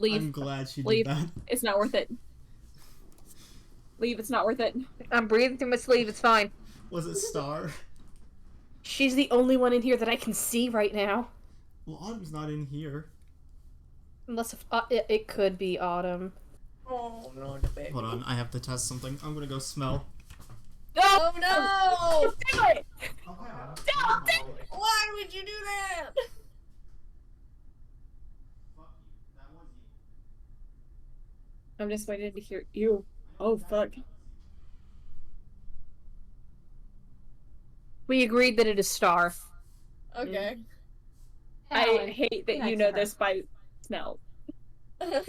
Leave. I'm glad she Leave. did that. It's not worth it. Leave. It's not worth it. I'm breathing through my sleeve. It's fine. Was it Star? She's the only one in here that I can see right now. Well, Autumn's not in here. Unless it could be Autumn. Oh no, the baby. Hold on, I have to test something. I'm gonna go smell. Oh no! Do it! Why would you do that? I'm just waiting to hear you. Oh fuck. We agreed that it is Star. Okay. I hate that you know this by smell.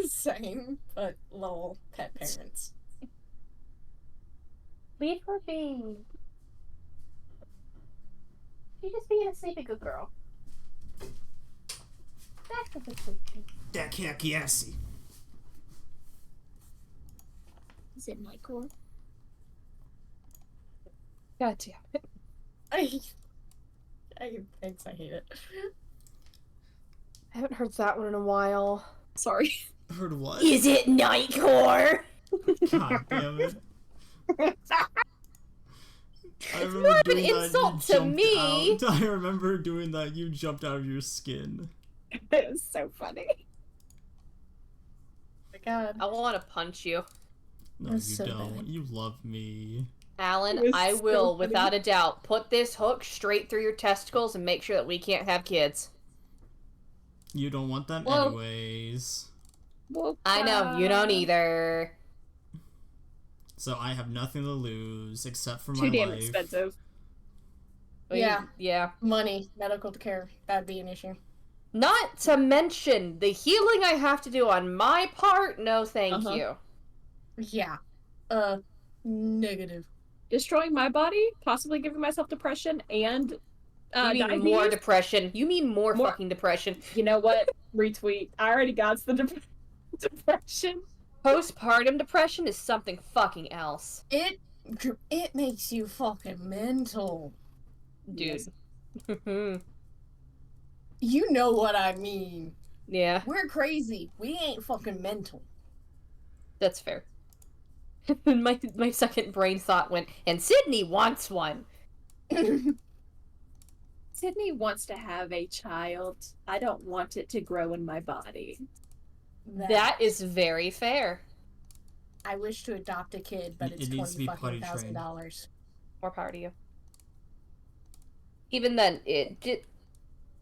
Same, but lol, pet parents. Leave her be. She's just being a sleepy good girl. That's a good sleepy. That Kakiasi. Is it Michael? God damn it. I hate it. I haven't heard that one in a while. Sorry. Heard what? Is it Nightcore? God damn it. I remember More of an doing that, insult you to jumped me. out. I remember doing that, you jumped out of your skin. It was so funny. My God. I want to punch you. No, That's you so don't. bad. You love me. Alan, It was I so will, funny. without a doubt, put this hook straight through your testicles and make sure that we can't have kids. You don't want them Well- anyways. Well, I know, you don't either. So I have nothing to lose except for my Too damn life. expensive. Yeah. Yeah. Money, medical care, that'd be an issue. Not to mention the healing I have to do on my part. No, thank Uh-huh. you. Yeah. Negative. Destroying my body, possibly giving myself depression and You mean diabetes. more depression. You mean more More- fucking depression. You know what? Retweet. I already got the depression. Postpartum depression is something fucking else. It makes you fucking mental. Dude. You know what I mean. Yeah, We're crazy. We ain't fucking mental. that's fair. my second brain thought went, and Sydney wants one. Sydney wants to have a child. I don't want it to grow in my body. That is very fair. I wish to adopt a kid, but It it's needs to be $20,000. More power to you. Even then,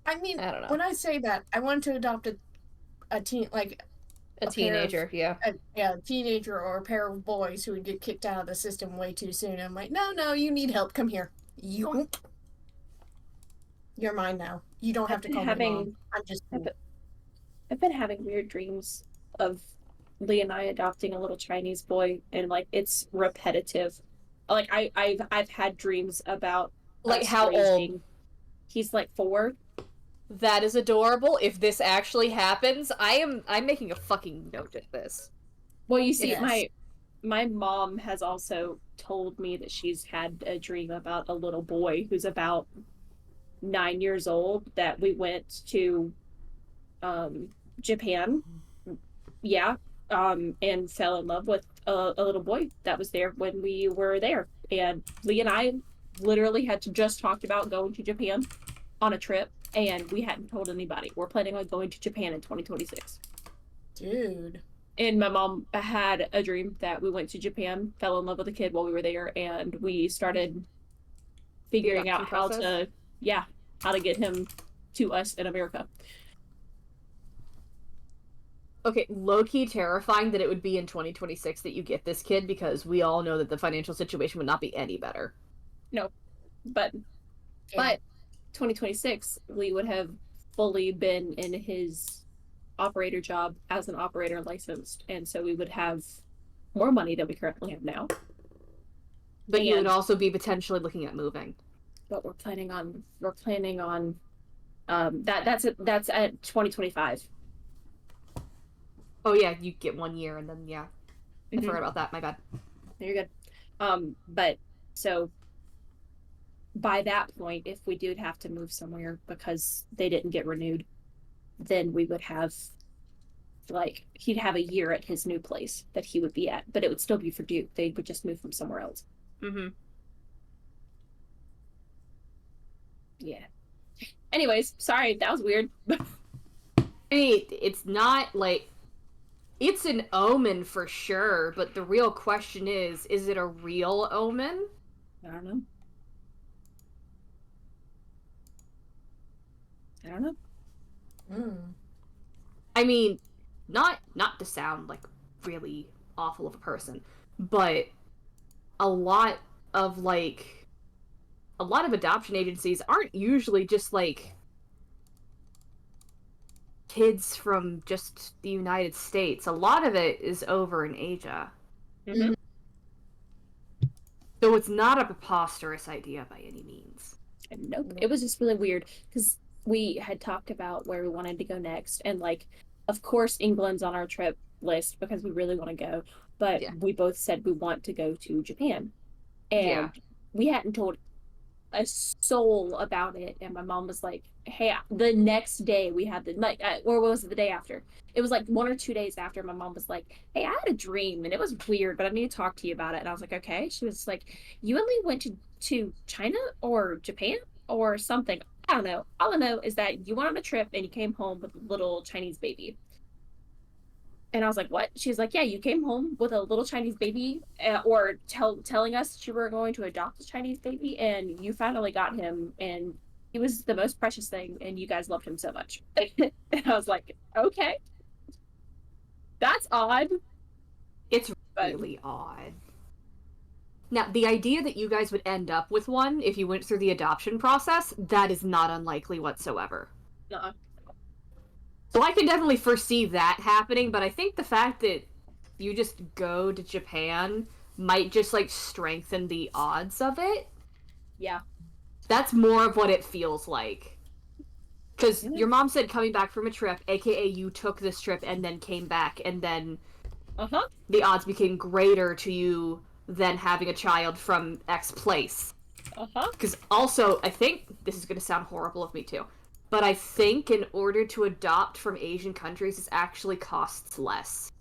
I mean, I don't know. when I say that, I want to adopt a teen, like a pair of- teenager, yeah. a teenager or a pair of boys who would get kicked out of the system way too soon. I'm like, no, you need help. Come here. Yoink. You're mine now. You don't have to call me mom. I'm just. I've been having weird dreams of Lee and I adopting a little Chinese boy, and like it's repetitive. Like I've had dreams about Like us how raising- old? He's like 4. That is adorable. If this actually happens, I'm making a fucking note of this. Well, you see, Yes. my mom has also told me that she's had a dream about a little boy who's about 9 years old that we went to Japan, yeah, and fell in love with a little boy that was there when we were there. And Lee and I literally had to just talked about going to Japan on a trip, and we hadn't told anybody. We're planning on going to Japan in 2026. Dude. And my mom had a dream that we went to Japan, fell in love with a kid while we were there, and we started figuring out how to get him to us in America. Okay, low-key terrifying that it would be in 2026 that you get this kid, because we all know that the financial situation would not be any better. No, but 2026, Lee would have fully been in his operator job as an operator licensed, and so we would have more money than we currently have now. But you would also be potentially looking at moving. But we're planning on that's at 2025. Oh yeah, you get 1 year and then I forgot about that. My bad. You're good. But so by that point, if we did have to move somewhere because they didn't get renewed, then we would have, like, he'd have a year at his new place that he would be at, but it would still be for Duke. They would just move from somewhere else. Mm-hmm. Yeah. Anyways, sorry, that was weird. I mean, it's not like, it's an omen for sure, but the real question is it a real omen? I don't know. I mean, not to sound like really awful of a person, but a lot of adoption agencies aren't usually just like kids from just the United States. A lot of it is over in Asia. Mm-hmm. So it's not a preposterous idea by any means. Nope. It was just really weird because we had talked about where we wanted to go next, and like, of course, England's on our trip list because we really want to go, but we both said we want to go to Japan, and we hadn't told a soul about it. And my mom was like, hey, the next day we had or was it the day after? It was like 1 or 2 days after. My mom was like, hey, I had a dream and it was weird, but I need to talk to you about it. And I was like, okay. She was like, you and Lee went to China or Japan or something. I don't know. All I know is that you went on a trip and you came home with a little Chinese baby. And I was like, what? She was like, yeah, you came home with a little Chinese baby, telling us that you were going to adopt a Chinese baby, and you finally got him, and he was the most precious thing, and you guys loved him so much. And I was like, okay. That's odd. It's really odd. Now, the idea that you guys would end up with one if you went through the adoption process, that is not unlikely whatsoever. Nuh-uh. So I can definitely foresee that happening, but I think the fact that you just go to Japan might just, like, strengthen the odds of it. Yeah. That's more of what it feels like. Because your mom said coming back from a trip, aka you took this trip and then came back, and then the odds became greater to you than having a child from X place. Because also, I think, this is going to sound horrible of me too, but I think in order to adopt from Asian countries, it actually costs less.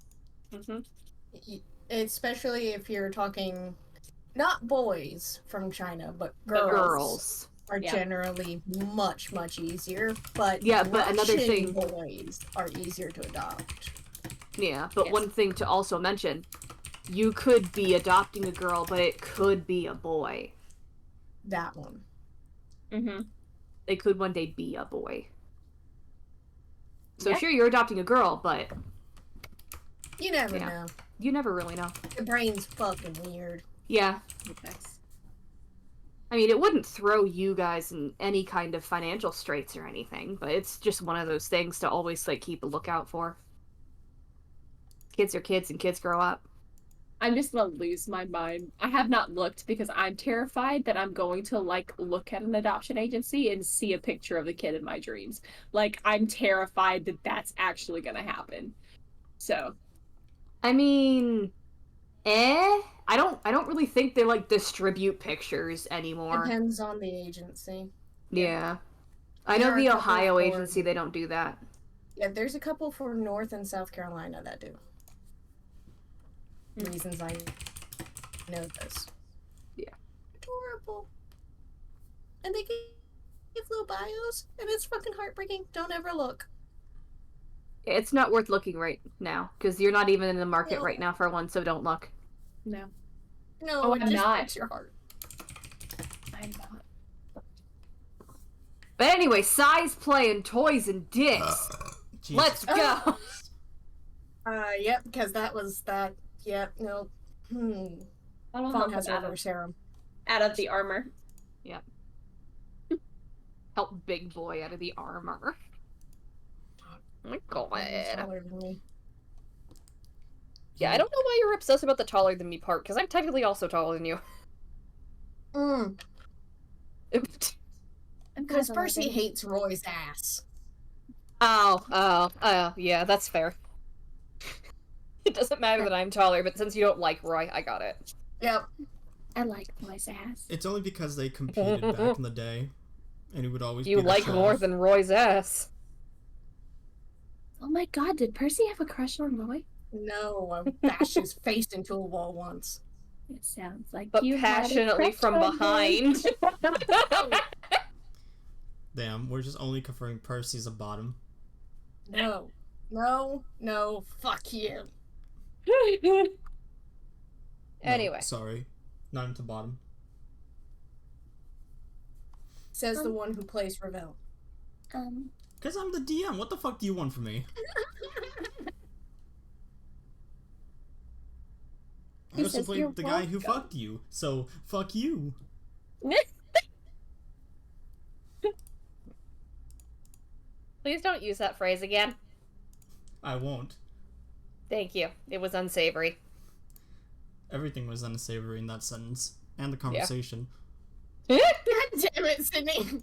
Especially if you're talking not boys from China, but girls. Are generally much, much easier. But another thing, boys are easier to adopt. Yeah, but one thing to also mention, you could be adopting a girl, but it could be a boy. That one. They could one day be a boy. So sure, you're adopting a girl, but you never know. You never really know. The brain's fucking weird. Yeah. I mean, it wouldn't throw you guys in any kind of financial straits or anything, but it's just one of those things to always, like, keep a lookout for. Kids are kids, and kids grow up. I'm just gonna lose my mind. I have not looked because I'm terrified that I'm going to, like, look at an adoption agency and see a picture of the kid in my dreams. Like, I'm terrified that that's actually gonna happen. So. I mean, I don't really think they, like, distribute pictures anymore. Depends on the agency. Yeah. I know the Ohio agency, they don't do that. Yeah, there's a couple for North and South Carolina that do. Reasons I know this. Yeah. Adorable. And they give little bios, and it's fucking heartbreaking. Don't ever look. It's not worth looking right now, because you're not even in the market No. right now for one, so don't look. No, No, Oh, it I'm just not. breaks your heart. I'm not. But anyway, size, play, and toys and dicks. Jesus Let's go! Yep, because that was that. Yep, no. I don't Fawn help has him reverse harem. out of the armor. Help big boy out of the armor. Oh my He's god. taller than me. Yeah, I don't know why you're obsessed about the taller than me part, because I'm technically also taller than you. I'm Because 5'11". Percy hates Roy's ass. Oh, yeah, that's fair. It doesn't matter that I'm taller, but since you don't like Roy, I got it. Yep. I like boys' ass. It's only because they competed back in the day, and it would always You be the like show. more than Roy's ass. Oh my god, did Percy have a crush on Roy? No, I bashed his face into a wall once. It sounds like But you had a passionately crush from on Roy. behind. Damn, we're just only confirming Percy's a bottom. No. No, fuck you. No, Anyway. sorry, not into bottom. Says the one who plays Ravel. Because I'm the DM. What the fuck do you want from me? I He also says played you're the guy who welcome. fucked you, so fuck you. Please don't use that phrase again. I won't. Thank you. It was unsavory. Everything was unsavory in that sentence. And the conversation. God damn it, Sydney.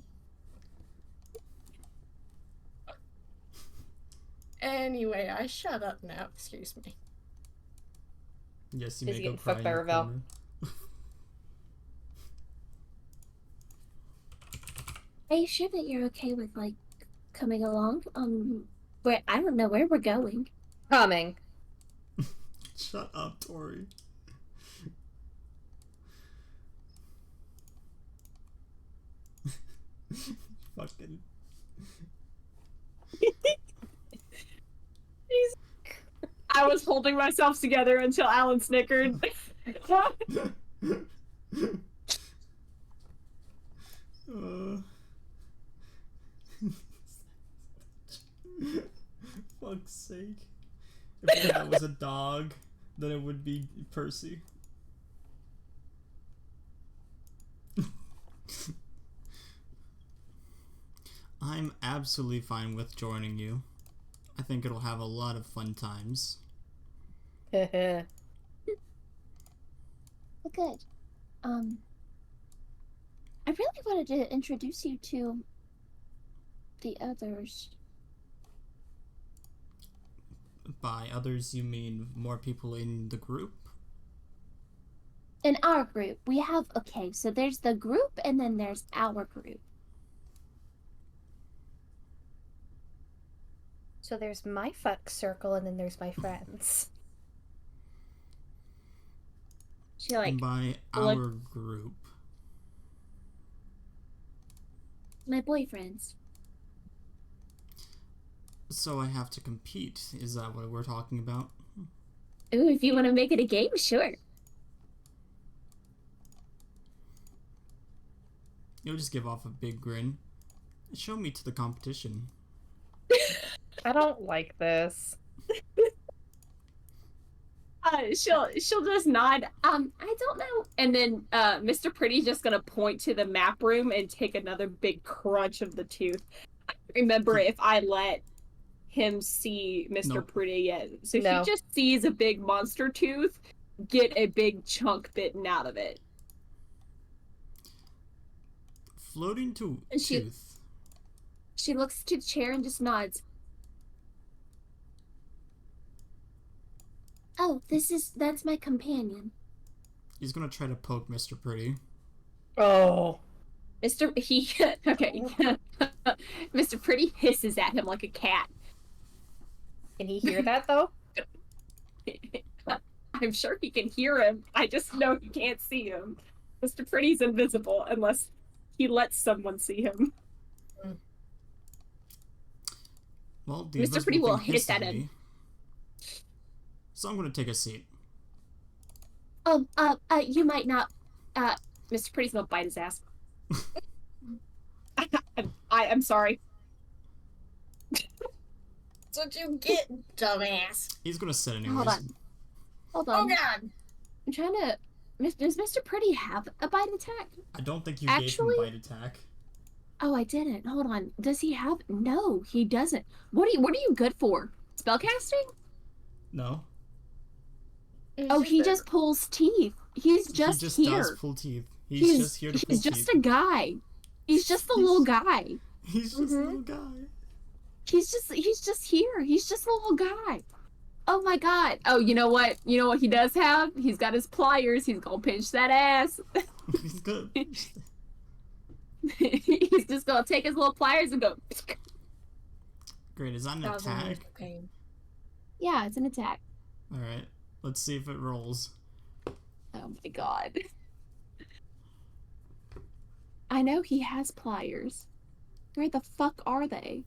Anyway, I shut up now. Excuse me. Yes, you Is may he go getting cry fucked in by your Ravel? corner. Are you sure that you're okay with like coming along? Where I don't know where we're going. Coming. Shut up, Tori. Fucking. I was holding myself together until Alan snickered. Fuck's sake. If that was a dog, then it would be Percy. I'm absolutely fine with joining you. I think it'll have a lot of fun times. Well, good. I really wanted to introduce you to the others. By others, you mean more people in the group? In our group, we have so there's the group and then there's our group. So there's my fuck circle and then there's my friends. She like By like- our group. My boyfriends. So I have to compete. Is that what we're talking about? Ooh, if you want to make it a game, sure. You'll just give off a big grin. Show me to the competition. I don't like this. she'll just nod. I don't know. And then Mr. Pretty's just gonna point to the map room and take another big crunch of the tooth. I don't remember if I let him see Mr. Nope. Pretty yet. So No. he just sees a big monster tooth, get a big chunk bitten out of it. Floating to And she- tooth. She looks to the chair and just nods. Oh, that's my companion. He's gonna try to poke Mr. Pretty. Oh. Mr. Pretty hisses at him like a cat. Can he hear that though? I'm sure he can hear him. I just know he can't see him. Mr. Pretty's invisible unless he lets someone see him. Well, the Mr. Pretty invisible will thing hit hissed that at in. me. So I'm gonna take a seat. You might not. Mr. Pretty's gonna bite his ass. I'm sorry. That's what you get, dumbass. He's gonna sit anyways. Hold on. Hold Oh on. god. I'm trying to. Does Mr. Pretty have a bite attack? I don't think you Actually- gave him bite attack. Oh, I didn't. Hold on. Does he have? No, he doesn't. What are you good for? Spellcasting? No. Oh, he just pulls teeth. He's just, he just here. does pull teeth. He's just here to pull He's teeth. just a guy. He's just a little guy. He's just a little guy. He's just here. He's just a little guy. Oh my god. Oh, you know what? You know what he does have? He's got his pliers. He's gonna pinch that ass. He's good. He's just gonna take his little pliers and go. Great. Is that an Thousand years attack? of pain. Yeah, it's an attack. All right. Let's see if it rolls. Oh my god. I know he has pliers. Where the fuck are they?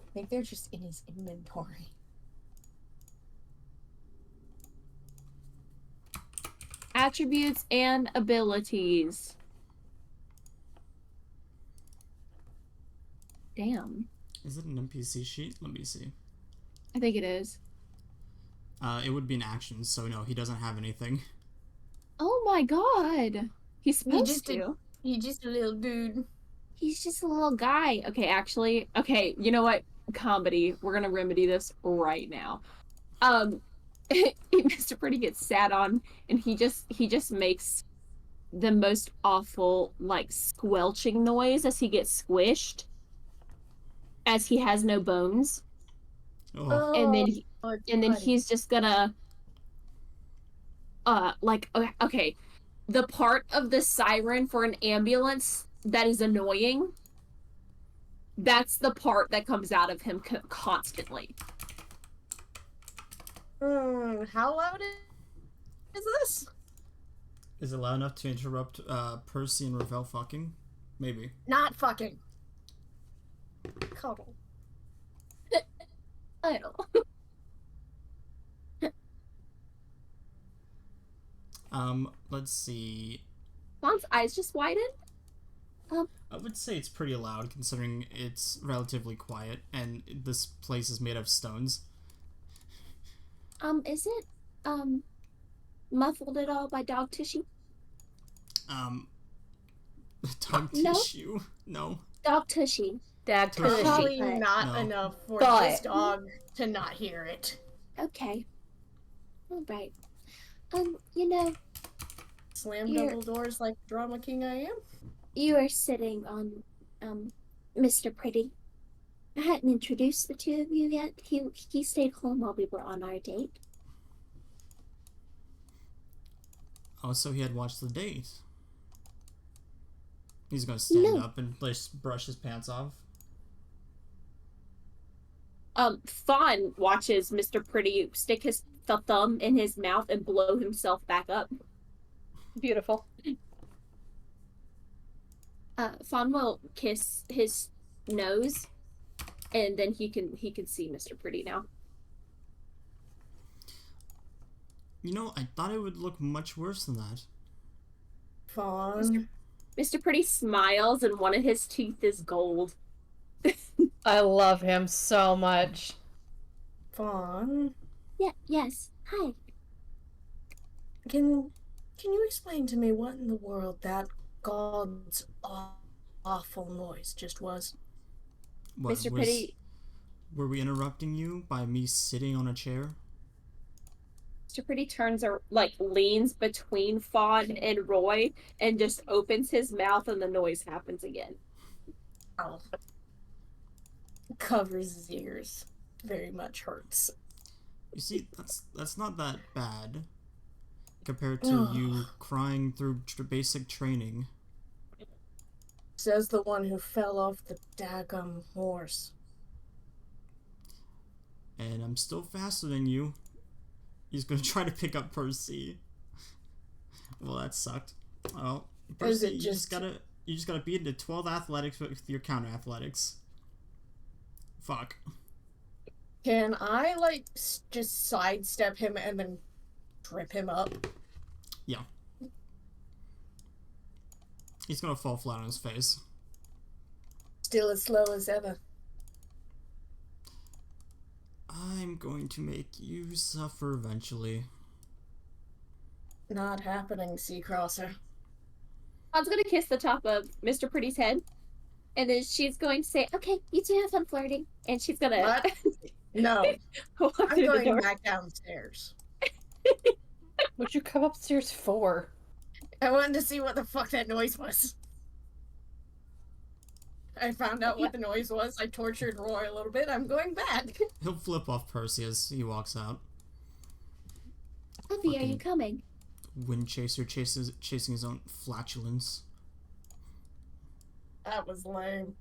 I think they're just in his inventory. Attributes and abilities. Damn. Is it an NPC sheet? Let me see. I think it is. It would be an action, so no, he doesn't have anything. Oh my god. He's supposed just did- to. He's just a little dude. He's just a little guy. Okay, actually, okay, you know what? Comedy. We're gonna remedy this right now. Mr. Pretty gets sat on, and he just makes the most awful, like, squelching noise as he gets squished, as he has no bones, Oh, and then Buddy. he's just gonna, okay, the part of the siren for an ambulance that is annoying. That's the part that comes out of him constantly. How loud is this? is it loud enough to interrupt Percy and Ravel fucking? Maybe. Not fucking. Cuddle. I don't. Let's see. Fawn's eyes just widened. I would say it's pretty loud considering it's relatively quiet and this place is made of stones. Is it, muffled at all by dog tissue? Dog No. tissue? No. Dog tushy. Dad Tushy. Probably But- not No. enough for But- this dog to not hear it. Okay. Alright. You know, Slam Here. double doors like drama king I am. you are sitting on, Mr. Pretty. I hadn't introduced the two of you yet. He stayed home while we were on our date. Oh, so he had watched the date. He's gonna stand No. up and just brush his pants off. Fawn watches Mr. Pretty stick his thumb in his mouth and blow himself back up. Beautiful. Fawn will kiss his nose, and then he can see Mr. Pretty now. You know, I thought it would look much worse than that. Fawn. Mr. Pretty smiles, and one of his teeth is gold. I love him so much. Fawn. Yeah, yes. Hi. Can you explain to me what in the world that god's awful noise just was? What, Mr. was- Pretty Were we interrupting you by me sitting on a chair? Mr. Pretty turns or leans between Fawn and Roy and just opens his mouth, and the noise happens again. Oh. Covers his ears. Very much hurts. You see, that's not that bad compared to you crying through basic training. Says the one who fell off the daggum horse. And I'm still faster than you. He's gonna try to pick up Percy. Well, that sucked. Well, Percy, you just gotta beat into 12 athletics with your counter athletics. Fuck. Can I, like, just sidestep him and then trip him up? Yeah. He's gonna fall flat on his face. Still as slow as ever. I'm going to make you suffer eventually. Not happening, Seacrosser. Mom's gonna kiss the top of Mr. Pretty's head, and then she's going to say, "Okay, you two have fun flirting," and she's gonna What? No. walk I'm through the going door. back downstairs. What'd you come upstairs for? I wanted to see what the fuck that noise was. I found out what the noise was. I tortured Roy a little bit. I'm going back. He'll flip off Percy as he walks out. Puffy, are you Fucking- coming? Wind chaser chasing his own flatulence. That was lame.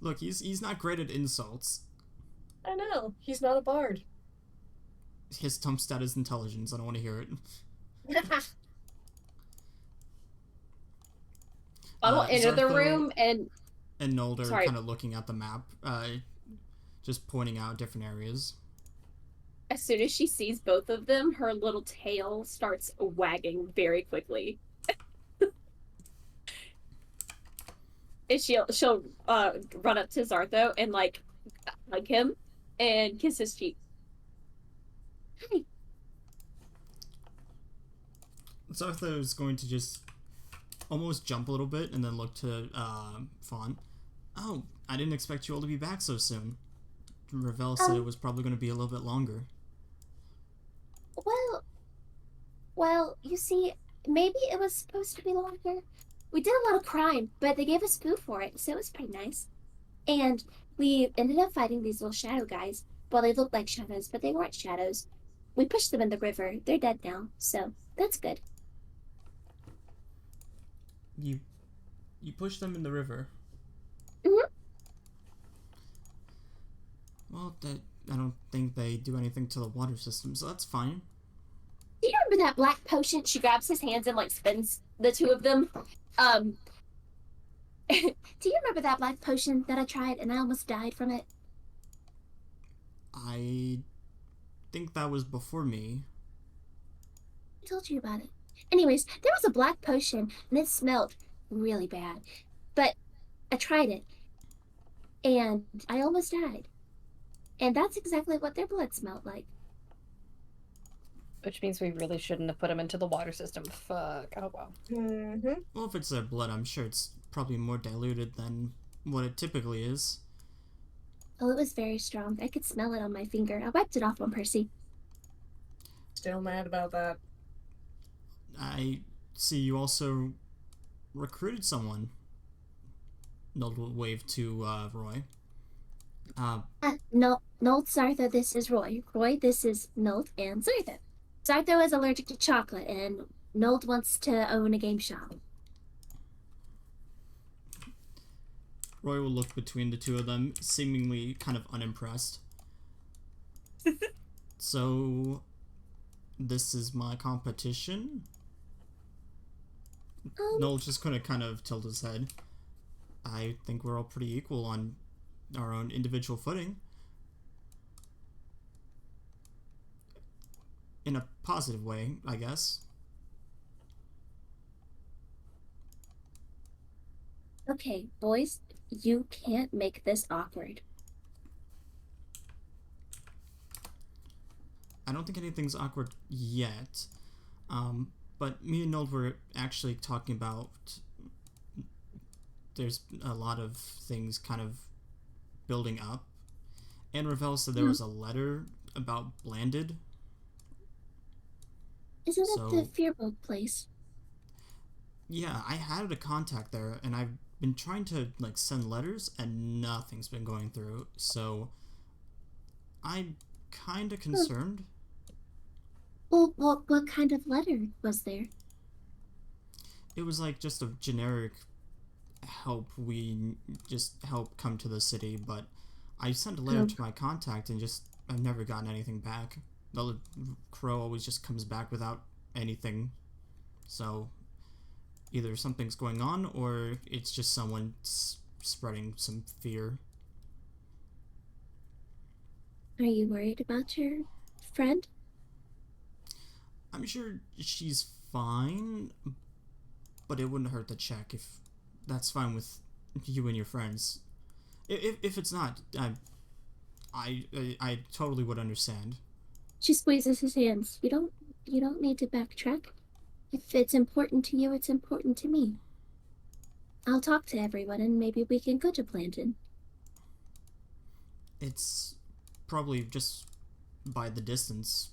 Look, he's not great at insults. I know. He's not a bard. His Tump stat is intelligence. I don't want to hear it. I'll enter the Zartho room and and Nold are Sorry. kind of looking at the map, just pointing out different areas. as soon as she sees both of them, her little tail starts wagging very quickly. And she'll run up to Zartho and like hug him and kiss his cheek. Hi. Zartho is going to just almost jump a little bit and then look to Fawn. Oh, I didn't expect you all to be back so soon. Ravel said it was probably going to be a little bit longer. Well, you see, maybe it was supposed to be longer. We did a lot of crime, but they gave us food for it, so it was pretty nice. And we ended up fighting these little shadow guys. Well, they looked like shadows, but they weren't shadows. We pushed them in the river. They're dead now, so that's good. You pushed them in the river. Mhm. Well, I don't think they do anything to the water system, so that's fine. Do you remember that black potion? She grabs his hands and like spins the two of them. Do you remember that black potion that I tried and I almost died from it? I think that was before me. I told you about it. Anyways, there was a black potion and it smelled really bad. But I tried it and I almost died. And that's exactly what their blood smelled like. Which means we really shouldn't have put him into the water system. Fuck. Oh, wow. Mm-hmm. Well, if it's their blood, I'm sure it's probably more diluted than what it typically is. Oh, it was very strong. I could smell it on my finger. I wiped it off on Percy. Still mad about that. I see you also recruited someone. Nold will wave to Roy. No, Nold, Zartho, this is Roy. Roy, this is Nold and Zartho. Zartho is allergic to chocolate, and Nold wants to own a game shop. Roy will look between the two of them, seemingly kind of unimpressed. So, this is my competition? Noel's just gonna kind of tilt his head. I think we're all pretty equal on our own individual footing. In a positive way, I guess. Okay, boys, you can't make this awkward. I don't think anything's awkward yet. But me and Nold were actually talking about there's a lot of things kind of building up. And Ravel said there was a letter about Blanded. Isn't it the So- Fearbolt place? Yeah, I had a contact there, and I've been trying to like send letters, and nothing's been going through. So I'm kind of concerned. Well, what kind of letter was there? It was like just a generic help come to the city, but I sent a letter to my contact and I've never gotten anything back. The crow always just comes back without anything. So either something's going on or it's just someone spreading some fear. Are you worried about your friend? I'm sure she's fine, but it wouldn't hurt to check if that's fine with you and your friends. If it's not, I totally would understand. She squeezes his hands. You don't need to backtrack. If it's important to you, it's important to me. I'll talk to everyone and maybe we can go to Planton. It's probably just by the distance,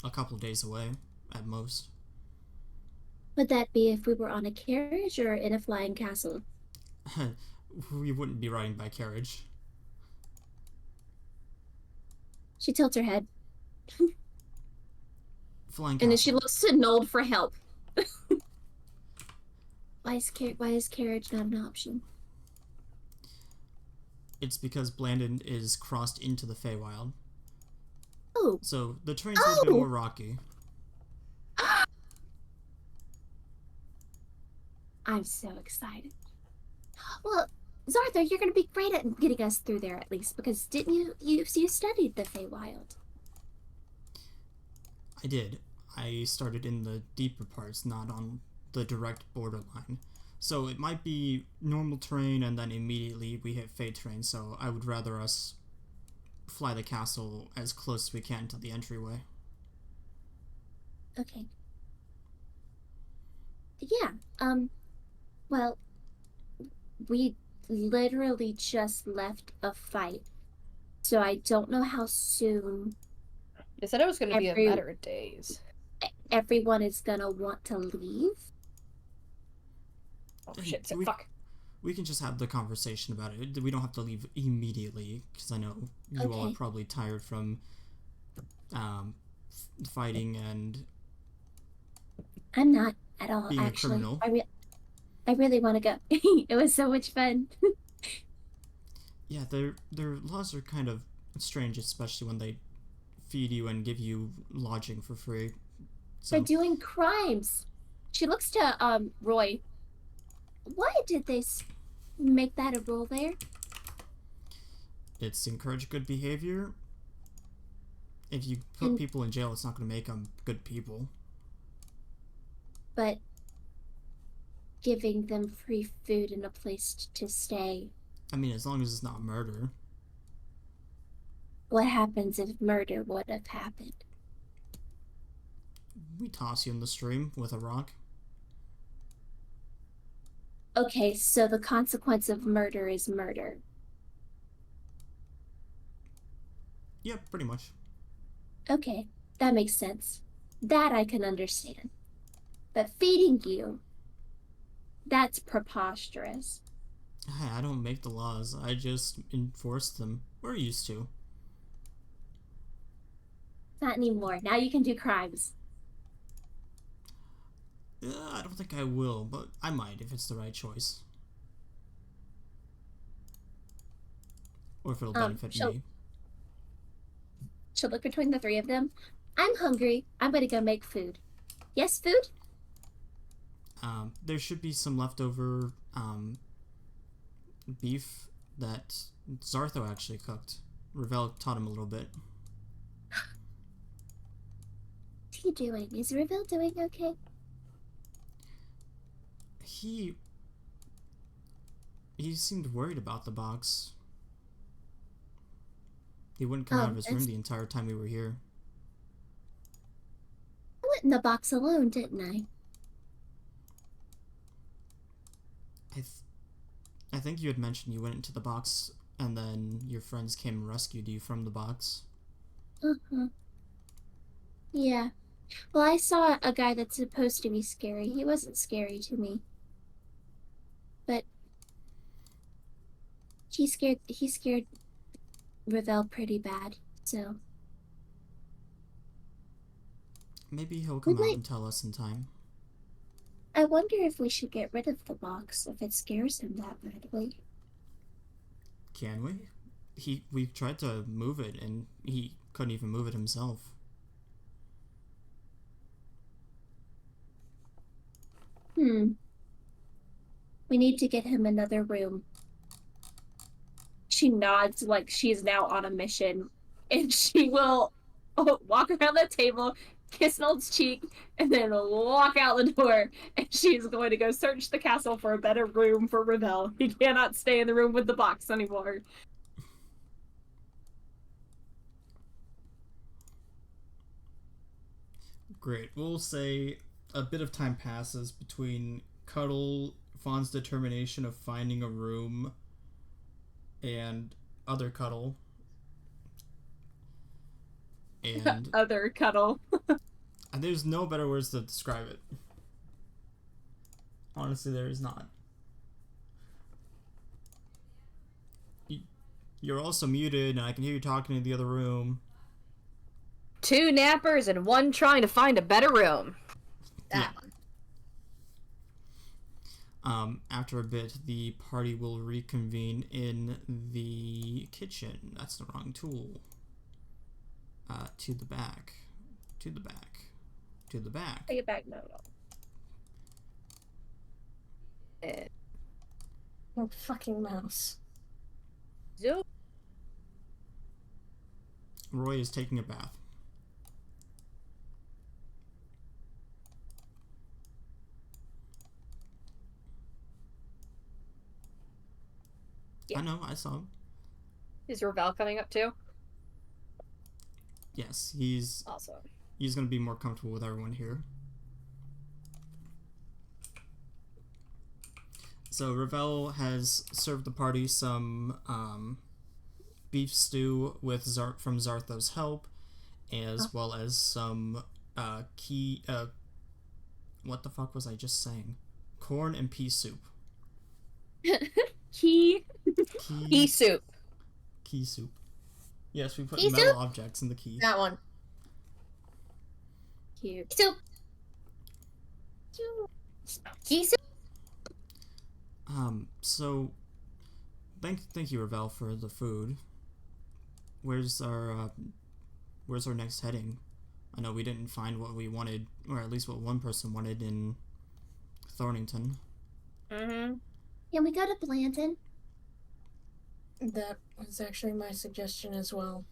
a couple days away at most. Would that be if we were on a carriage or in a flying castle? We wouldn't be riding by carriage. She tilts her head. Flying castle. And then she looks to Nold for help. Why is carriage not an option? It's because Blandon is crossed into the Feywild. Oh. So the terrain's a little bit more rocky. I'm so excited. Well, Zartha, you're gonna be great at getting us through there at least, because didn't you studied the Feywild? I did. I started in the deeper parts, not on the direct borderline. So it might be normal terrain and then immediately we hit Fey terrain, so I would rather us fly the castle as close as we can to the entryway. Okay. Yeah, well, we literally just left a fight, so I don't know how soon They said it was going to be a matter of days. everyone is gonna want to leave. Oh shit, so fuck. We can just have the conversation about it. We don't have to leave immediately, because I know you all are probably tired from fighting and I'm not at all, being actually. a criminal. I really want to go. It was so much fun. Yeah, their laws are kind of strange, especially when they feed you and give you lodging for free. So, For doing crimes. She looks to Roy. Why did they make that a rule there? it's encourage good behavior. If you put people in jail, it's not going to make them good people. But giving them free food and a place to stay. I mean, as long as it's not murder. What happens if murder would have happened? We toss you in the stream with a rock. Okay, so the consequence of murder is murder. Yep, pretty much. Okay, that makes sense. That I can understand. But feeding you, that's preposterous. Hey, I don't make the laws. I just enforce them. We're used to. Not anymore. Now you can do crimes. I don't think I will, but I might if it's the right choice. Or if it'll benefit me. She'll look between the three of them. I'm hungry. I'm gonna go make food. Yes, food? There should be some leftover beef that Zartho actually cooked. Ravel taught him a little bit. What's he doing? Is Ravel doing okay? He seemed worried about the box. He wouldn't come out of his room the entire time we were here. I went in the box alone, didn't I? I think you had mentioned you went into the box and then your friends came and rescued you from the box. Uh-huh. Yeah. Well, I saw a guy that's supposed to be scary. He wasn't scary to me. But he scared Ravel pretty bad, so maybe he'll come out and tell us in time. I wonder if we should get rid of the box if it scares him that badly. Can we? We tried to move it, and he couldn't even move it himself. We need to get him another room. She nods like she's now on a mission, and she will walk around the table, kiss Nold's cheek, and then walk out the door. And she's going to go search the castle for a better room for Ravel. He cannot stay in the room with the box anymore. Great. We'll say a bit of time passes between Cuddle, Fawn's determination of finding a room, and other Cuddle. And Other Cuddle. there's no better words to describe it. Honestly, there is not. You're also muted, and I can hear you talking in the other room. 2 nappers and 1 trying to find a better room. That one. After a bit, the party will reconvene in the kitchen. That's the wrong tool. To the back. To the back. To the back. Take it back, no. Oh, fucking mouse. Zoop. Roy is taking a bath. Yeah. I know, I saw him. Is Ravel coming up too? Yes, he's Awesome. gonna be more comfortable with everyone here. So Ravel has served the party some beef stew with from Zartho's help, as well as some what the fuck was I just saying? Corn and pea soup. Key Pea soup. Key soup. Yes, we put Key metal soup? objects in the key. That one. Cute. Soup. Pea soup. So thank you, Ravel, for the food. Where's our next heading? I know we didn't find what we wanted, or at least what one person wanted in Thornington. Mm-hmm. Can we go to Blandon? That was actually my suggestion as well.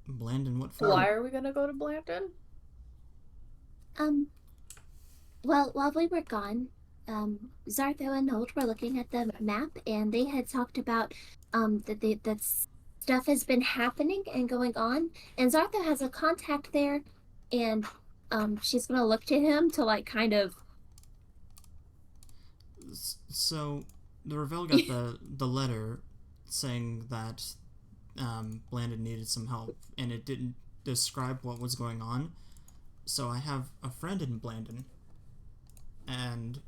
Blandon, what for? Why are we gonna go to Blandon? Well, while we were gone, Zartho and Nold were looking at the map, and they had talked about that stuff has been happening and going on, and Zartho has a contact there, and she's gonna look to him to like kind of. So the Ravel got the letter saying that Blandon needed some help, and it didn't describe what was going on. So I have a friend in Blandon, and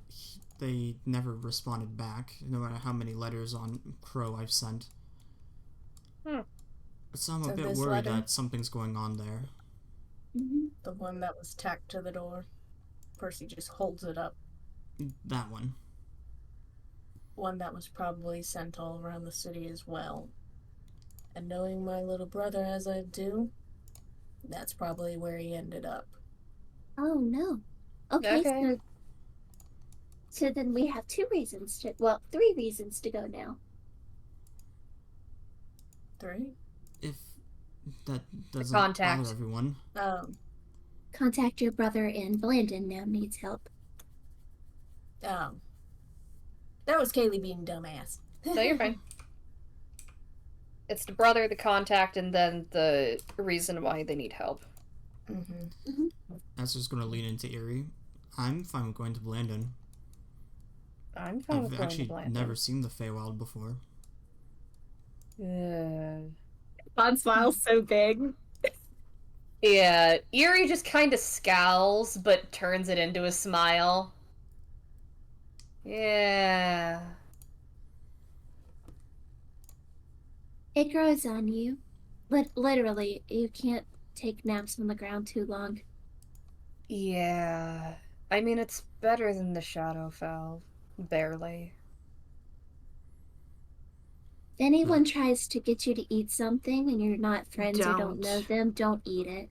they never responded back, no matter how many letters on Crow I've sent. So I'm a bit this worried letter? that something's going on there. The one that was tacked to the door. Percy just holds it up. That one. One that was probably sent all around the city as well. And knowing my little brother as I do, that's probably where he ended up. Oh no. Okay. Okay. So then we have 3 reasons to go now. 3? If that doesn't Contact. bother everyone. Contact your brother, and Blandon now needs help. That was Kaylee being dumbass. No, you're fine. It's the brother, the contact, and then the reason why they need help. Mm-hmm. Esther's gonna lean into Erie. I'm fine with going to Blandon. I'm fine with I've going to actually Blandon. never seen the Feywild before. Fawn smiles so big. Yeah, Erie just kind of scowls, but turns it into a smile. Yeah. It grows on you. Literally, you can't take naps on the ground too long. Yeah. I mean, it's better than the Shadowfell. Barely. If anyone tries to get you to eat something and you're not friends or don't know them, don't eat it.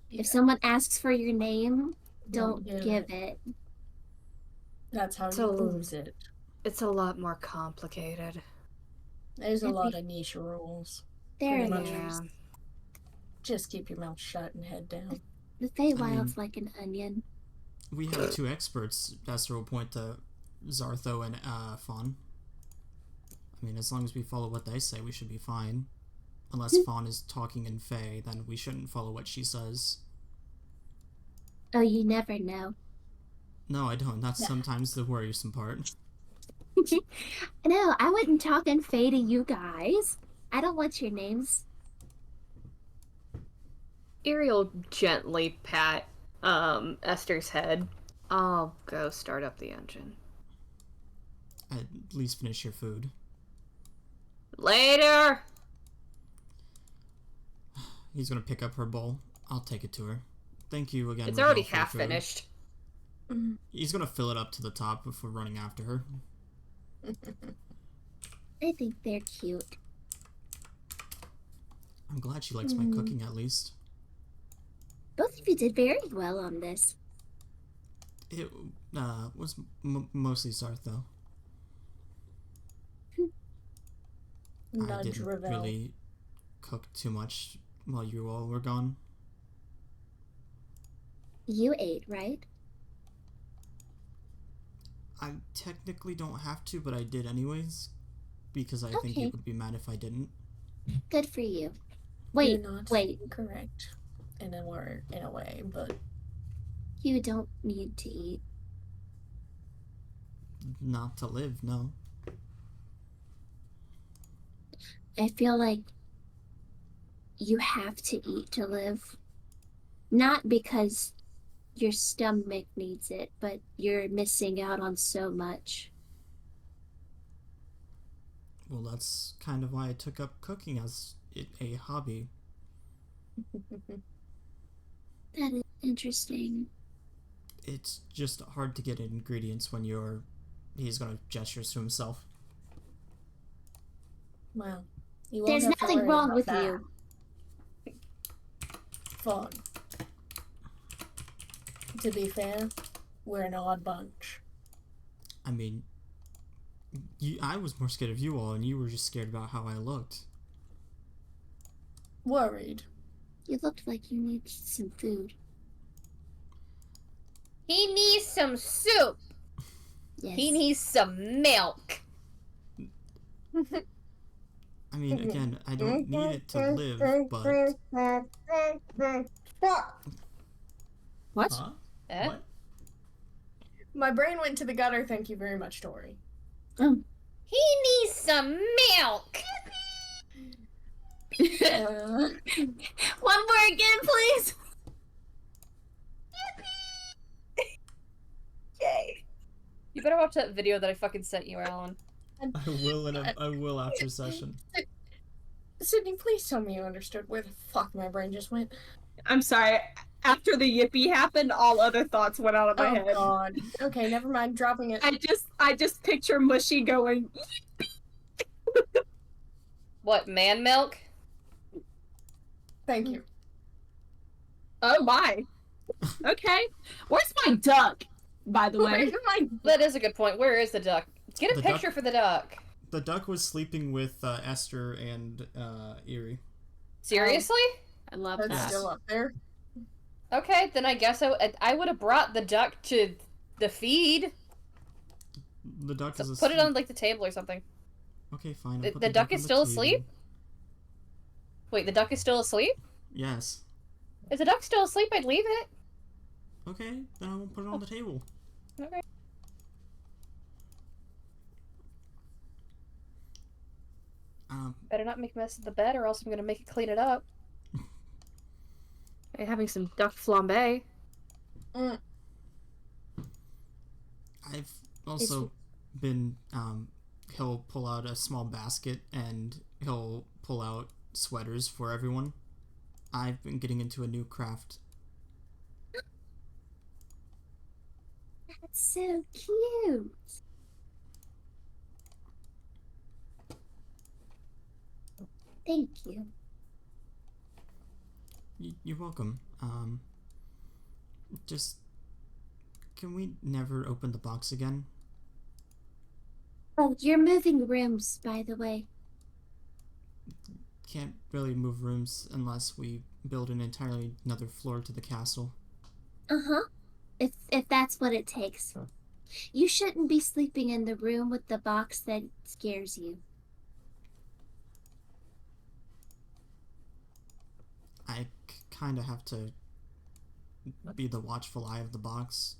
Yeah. If someone asks for your name, don't give it. That's how you lose it. It's a lot more complicated. There's a lot of niche rules. There Pretty it much. is. Just keep your mouth shut and head down. The Feywild's like an onion. We have two experts. Esther will point to Zartho and Fawn. I mean, as long as we follow what they say, we should be fine. Unless Fawn is talking in Fey, then we shouldn't follow what she says. Oh, you never know. No, I don't. That's sometimes the worrisome part. No, I wouldn't talk in Fey to you guys. I don't want your names. Eerie will gently pat Esther's head. I'll go start up the engine. At least finish your food. Later! He's gonna pick up her bowl. I'll take it to her. Thank you again. It's Miguel, already for half food. finished. He's gonna fill it up to the top before running after her. I think they're cute. I'm glad she likes my cooking at least. Both of you did very well on this. It was mostly Zarth, though. I didn't really cook too much while you all were gone. You ate, right? I technically don't have to, but I did anyways. Because I think Okay. you would be mad if I didn't. Good for you. Wait, You're not wait. correct in a way, but You don't need to eat. Not to live, no. I feel like you have to eat to live. Not because your stomach needs it, but you're missing out on so much. Well, that's kind of why I took up cooking as a hobby. That is interesting. It's just hard to get ingredients when you're... He's gonna gestures to himself. well, you won't There's have to nothing worry wrong about with that. you. Fun. To be fair, we're an odd bunch. I mean... I was more scared of you all, and you were just scared about how I looked. Worried. You looked like you needed some food. He needs some soup. Yes. He needs some milk. I mean, again, I don't need it to live, but... What? Huh? Eh? What? My brain went to the gutter, thank you very much, Tori. He needs some milk. One more again, please. Yay. You better watch that video that I fucking sent you, Alan. I will after session. Sydney, please tell me you understood where the fuck my brain just went. I'm sorry. After the yippee happened, all other thoughts went out of my head. God. Okay, never mind. Dropping it. I just picture Mushy going. What, man milk? Thank you. Oh my. Okay. Where's my duck? By the way. Where's my... That is a good point. Where is the duck? Let's get a The picture duck- for the duck. The duck was sleeping with Esther and Eerie. Seriously? I love That's that. still up there. Okay, then I guess I would have brought the duck to the feed. The duck So is put asleep. it on like the table or something. Okay, fine. I'll The- put the duck on is the still table. asleep? Wait, the duck is still asleep? Yes. If the duck's still asleep, I'd leave it. Okay, then I won't put it on the table. Okay. Better not make a mess of the bed or else I'm gonna make it clean it up. Hey, having some duck flambe. I've also been, he'll pull out a small basket and he'll pull out sweaters for everyone. I've been getting into a new craft. That's so cute. Thank you. You're welcome. Just can we never open the box again? Oh, you're moving rooms, by the way. Can't really move rooms unless we build an entirely another floor to the castle. Uh-huh. If that's what it takes. You shouldn't be sleeping in the room with the box that scares you. I kind of have to be the watchful eye of the box.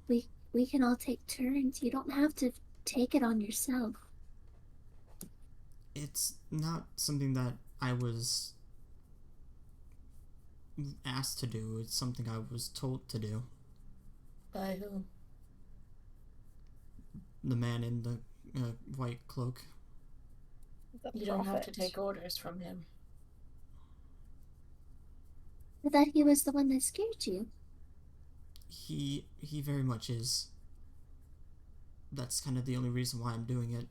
We can all take turns. You don't have to take it on yourself. It's not something that I was asked to do. It's something I was told to do. By who? The man in the white cloak. You don't have to take orders from him. I thought he was the one that scared you. He very much is. That's kind of the only reason why I'm doing it.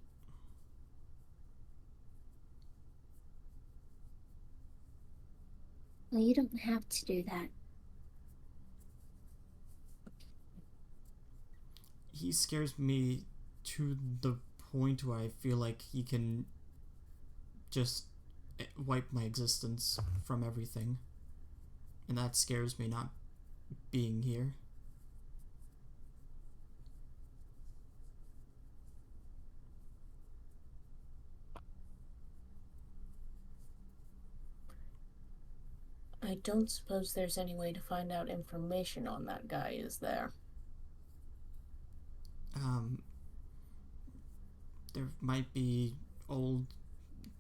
Well, you don't have to do that. He scares me to the point where I feel like he can just wipe my existence from everything. And that scares me, not being here. I don't suppose there's any way to find out information on that guy, is there? There might be old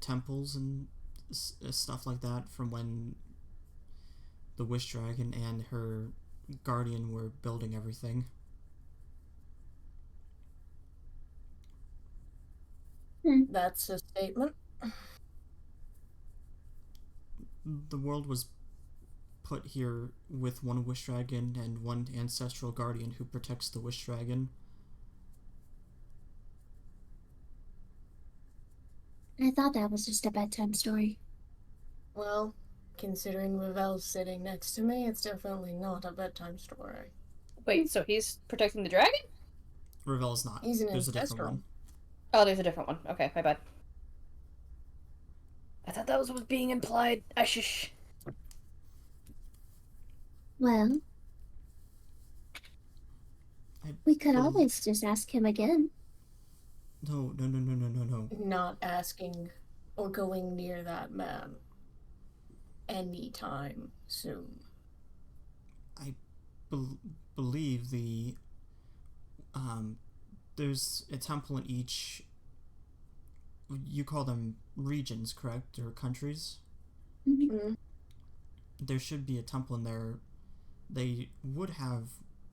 temples and stuff like that from when the Wish Dragon and her guardian were building everything. That's a statement. The world was put here with one Wish Dragon and one ancestral guardian who protects the Wish Dragon. I thought that was just a bedtime story. Well, considering Ravel's sitting next to me, it's definitely not a bedtime story. Wait, so he's protecting the dragon? Ravel's not. He's an There's a different ancestral. one. Oh, there's a different one. Okay, my bad. I thought that was what was being implied. I shush. Well, we could always just ask him again. No. Not asking or going near that man anytime soon. I believe there's a temple in each. You call them regions, correct, or countries? Mm-hmm. There should be a temple in there. They would have,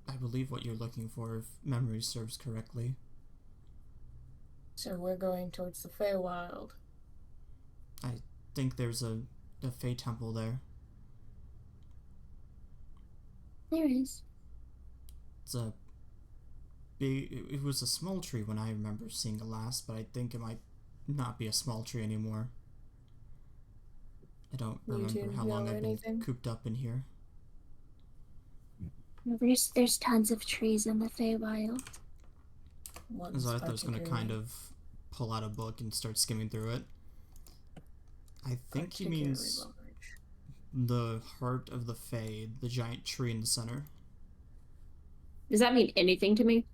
I believe, what you're looking for, if memory serves correctly. So we're going towards the Feywild. I think there's a Fey temple there. There is. It's a big. It was a small tree when I remember seeing it last, but I think it might not be a small tree anymore. I don't remember how long I've been cooped up in here. There's tons of trees in the Feywild. So I thought I was going to kind of pull out a book and start skimming through it. I think he means the heart of the Fae, the giant tree in the center. Does that mean anything to me?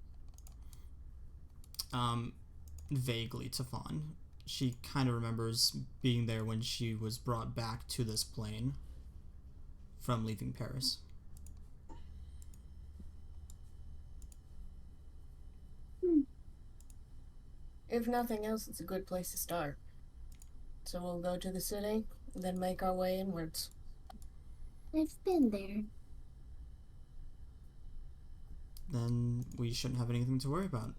Vaguely to Fawn. She kind of remembers being there when she was brought back to this plane from leaving Paris. If nothing else, it's a good place to start. So we'll go to the city, then make our way inwards. I've been there. Then we shouldn't have anything to worry about.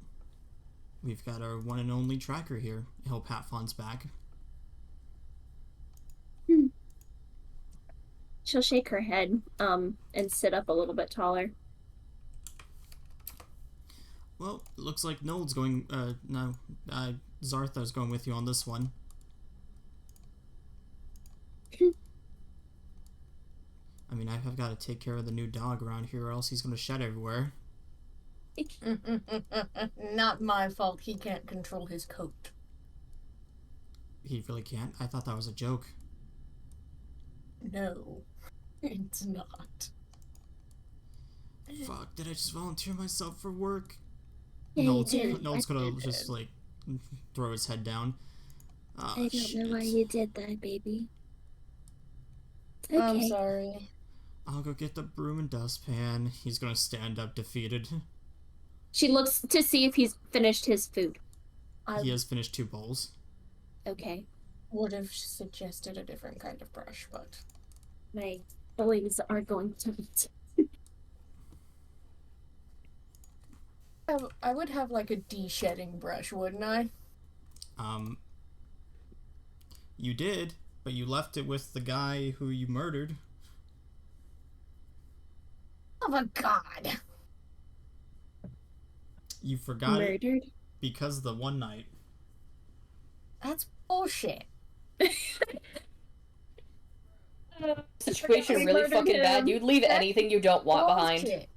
We've got our one and only tracker here. He'll pat Fawn's back. She'll shake her head, and sit up a little bit taller. Well, looks like Nold's going, no, Zartha's going with you on this one. I mean, I've got to take care of the new dog around here or else he's going to shed everywhere. Not my fault he can't control his coat. He really can't? I thought that was a joke. No, it's not. Fuck, did I just volunteer myself for work? Yeah, Nold's, you did. Nold's gonna just, like, throw his head down. Oh, I don't know why shit. you did that, baby. Okay. I'm sorry. I'll go get the broom and dustpan. He's gonna stand up defeated. She looks to see if he's finished his food. I He has finished 2 bowls. Okay. would have suggested a different kind of brush, but My boys are going to. I would have like a de-shedding brush, wouldn't I? You did, but you left it with the guy who you murdered. Oh my god! You forgot it Murdered? because the one night. That's bullshit. Situation We really murdered fucking bad. him. You'd leave That's anything you don't want behind. Bullshit.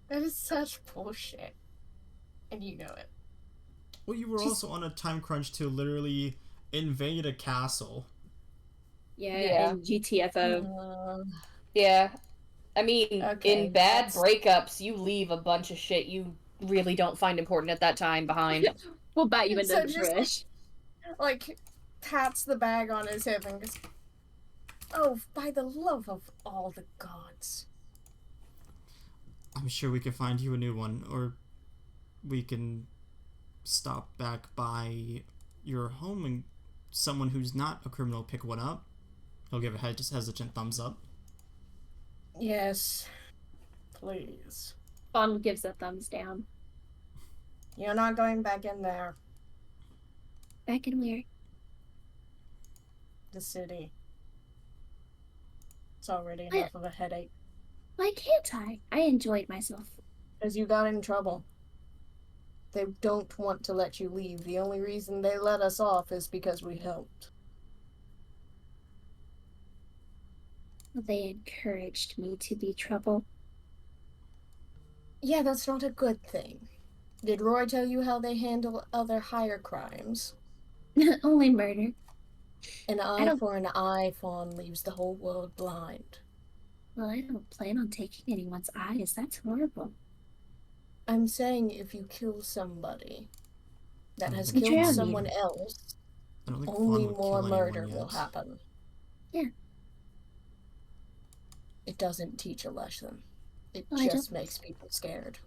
That is such bullshit. And you know it. Well, you were also on a time crunch to literally invade a castle. Yeah. And GTFO. Yeah. I mean, Okay, in bad that's- breakups, you leave a bunch of shit you really don't find important at that time behind. We'll bat you into So the just- trash. Like, pats the bag on his hip and goes, "Oh, by the love of all the gods." I'm sure we can find you a new one, or we can stop back by your home and someone who's not a criminal pick one up. He'll give a hesitant thumbs up. Yes. Please. Fawn gives a thumbs down. You're not going back in there. Back in where? The city. It's already enough of a headache. Why can't I? I enjoyed myself. Because you got in trouble. They don't want to let you leave. The only reason they let us off is because we helped. They encouraged me to be trouble. Yeah, that's not a good thing. Did Roy tell you how they handle other higher crimes? Only murder. An I eye don't- for an eye, Fawn, leaves the whole world blind. Well, I don't plan on taking anyone's eyes. That's horrible. I'm saying if you kill somebody that I has don't think killed Fawn someone would- else, I don't think only Fawn would more kill murder anyone will yet. happen. Yeah. It doesn't teach a lesson. It Well, I just makes people scared.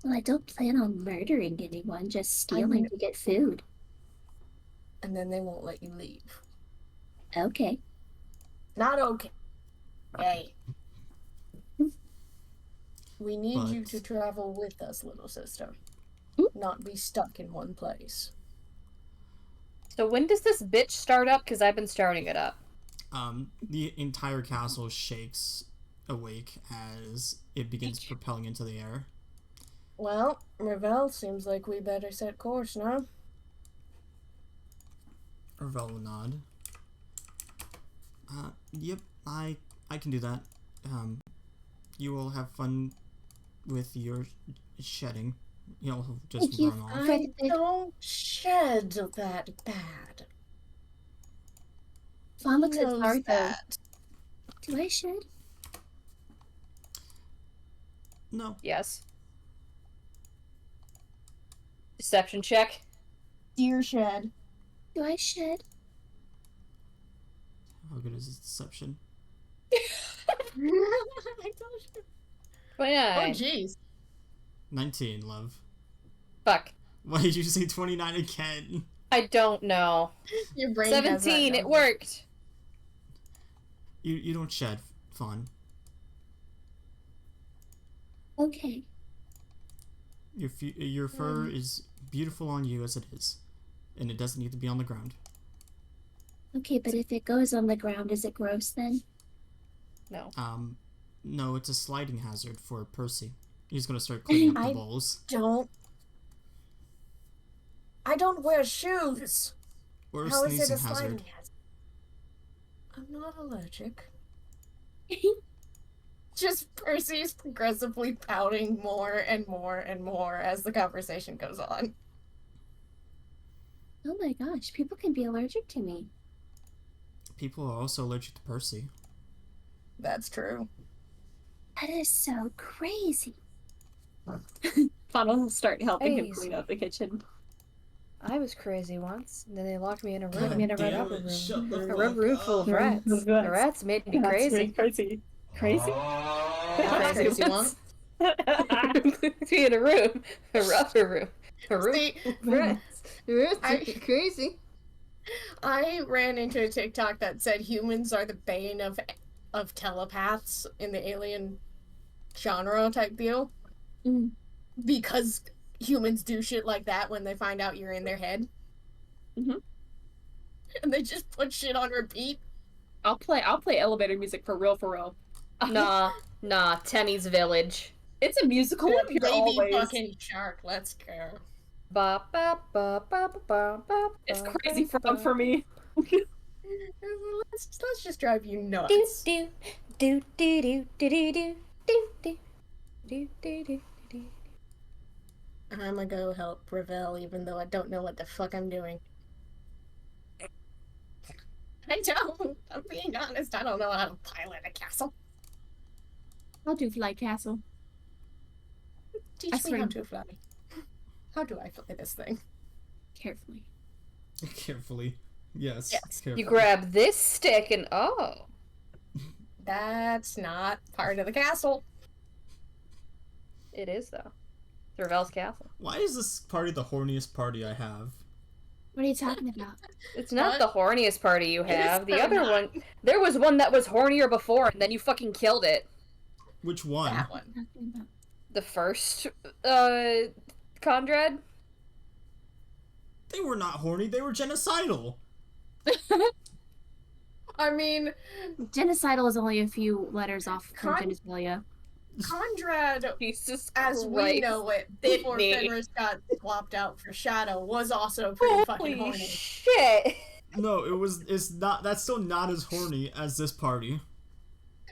Well, I don't plan on murdering anyone, just stealing know. to get food. And then they won't let you leave. Okay. Not okay. Hey. We need you But- to travel with us, little sister. Mm. Not be stuck in one place. So when does this bitch start up? Because I've been starting it up. The entire castle shakes awake as it begins propelling into the air. Well, Ravel, seems like we better set course now. Ravel will nod. Yep, I can do that. You will have fun with your shedding. You'll just Thank you. run off. I don't shed that bad. Fawn looks at Knows Zartho. that. Do I shed? No. Yes. Deception check. Deer shed. Do I shed? How good is his deception? I told you. 29. Oh, jeez. 19, love. Fuck. Why did you say 29 again? I don't know. Your brain has that 17. It number. worked. You don't shed, Fawn. Okay. Your fur is beautiful on you as it is, and it doesn't need to be on the ground. Okay, but if it goes on the ground, is it gross then? No. No, it's a sliding hazard for Percy. He's gonna start cleaning up I- the bowls. Don't I don't wear shoes. Or a How is it sneezing a sliding hazard. hazard? I'm not allergic. Just Percy's progressively pouting more and more and more as the conversation goes on. Oh my gosh, people can be allergic to me. People are also allergic to Percy. That's true. That is so crazy. Fauna will start helping him Hey, clean up the kitchen. I was crazy once, and then they locked me in a room. God in a damn rubber it, room. shut the A fuck rubber room full of up. rats. Of The rats. rats made me That's crazy. really crazy. Crazy? Crazy once. Be in a room. A rubber room. A room See, full of rats. Rats I- make me crazy. I ran into a TikTok that said humans are the bane of telepaths in the alien genre type deal. Mm. Because humans do shit like that when they find out you're in their head. Mhm. And they just put shit on repeat. I'll play elevator music for real, for real. Nah. Temmie's Village. It's a musical up here Baby always. fucking shark, let's go. Ba ba ba ba ba ba. It's crazy frog for me. Let's just drive you Do nuts. do do do do do do do do do do do do do. I'm gonna go help Ravel even though I don't know what the fuck I'm doing. I don't. I'm being honest, I don't know how to pilot a castle. I'll do Fly Castle. Teach I me swear. how to fly. How do I fly this thing? Carefully. Carefully. Yes. Yes. Carefully. You grab this stick and oh. That's not part of the castle. It is though. It's Ravel's castle. Why is this party the horniest party I have? What are you talking about? It's not What? the horniest party you It is have. The so other not. one, there was one that was hornier before, and then you fucking killed it. Which one? That one. Talking about. The first, Conrad. They were not horny, they were genocidal. I mean, Genocidal is only a few letters off from Con- genitalia. Conrad, Jesus as we Christ. know it, before Sydney. Fenris got swapped out for Shadow, was also pretty fucking Holy horny. shit! No, it's not, that's still not as horny as this party.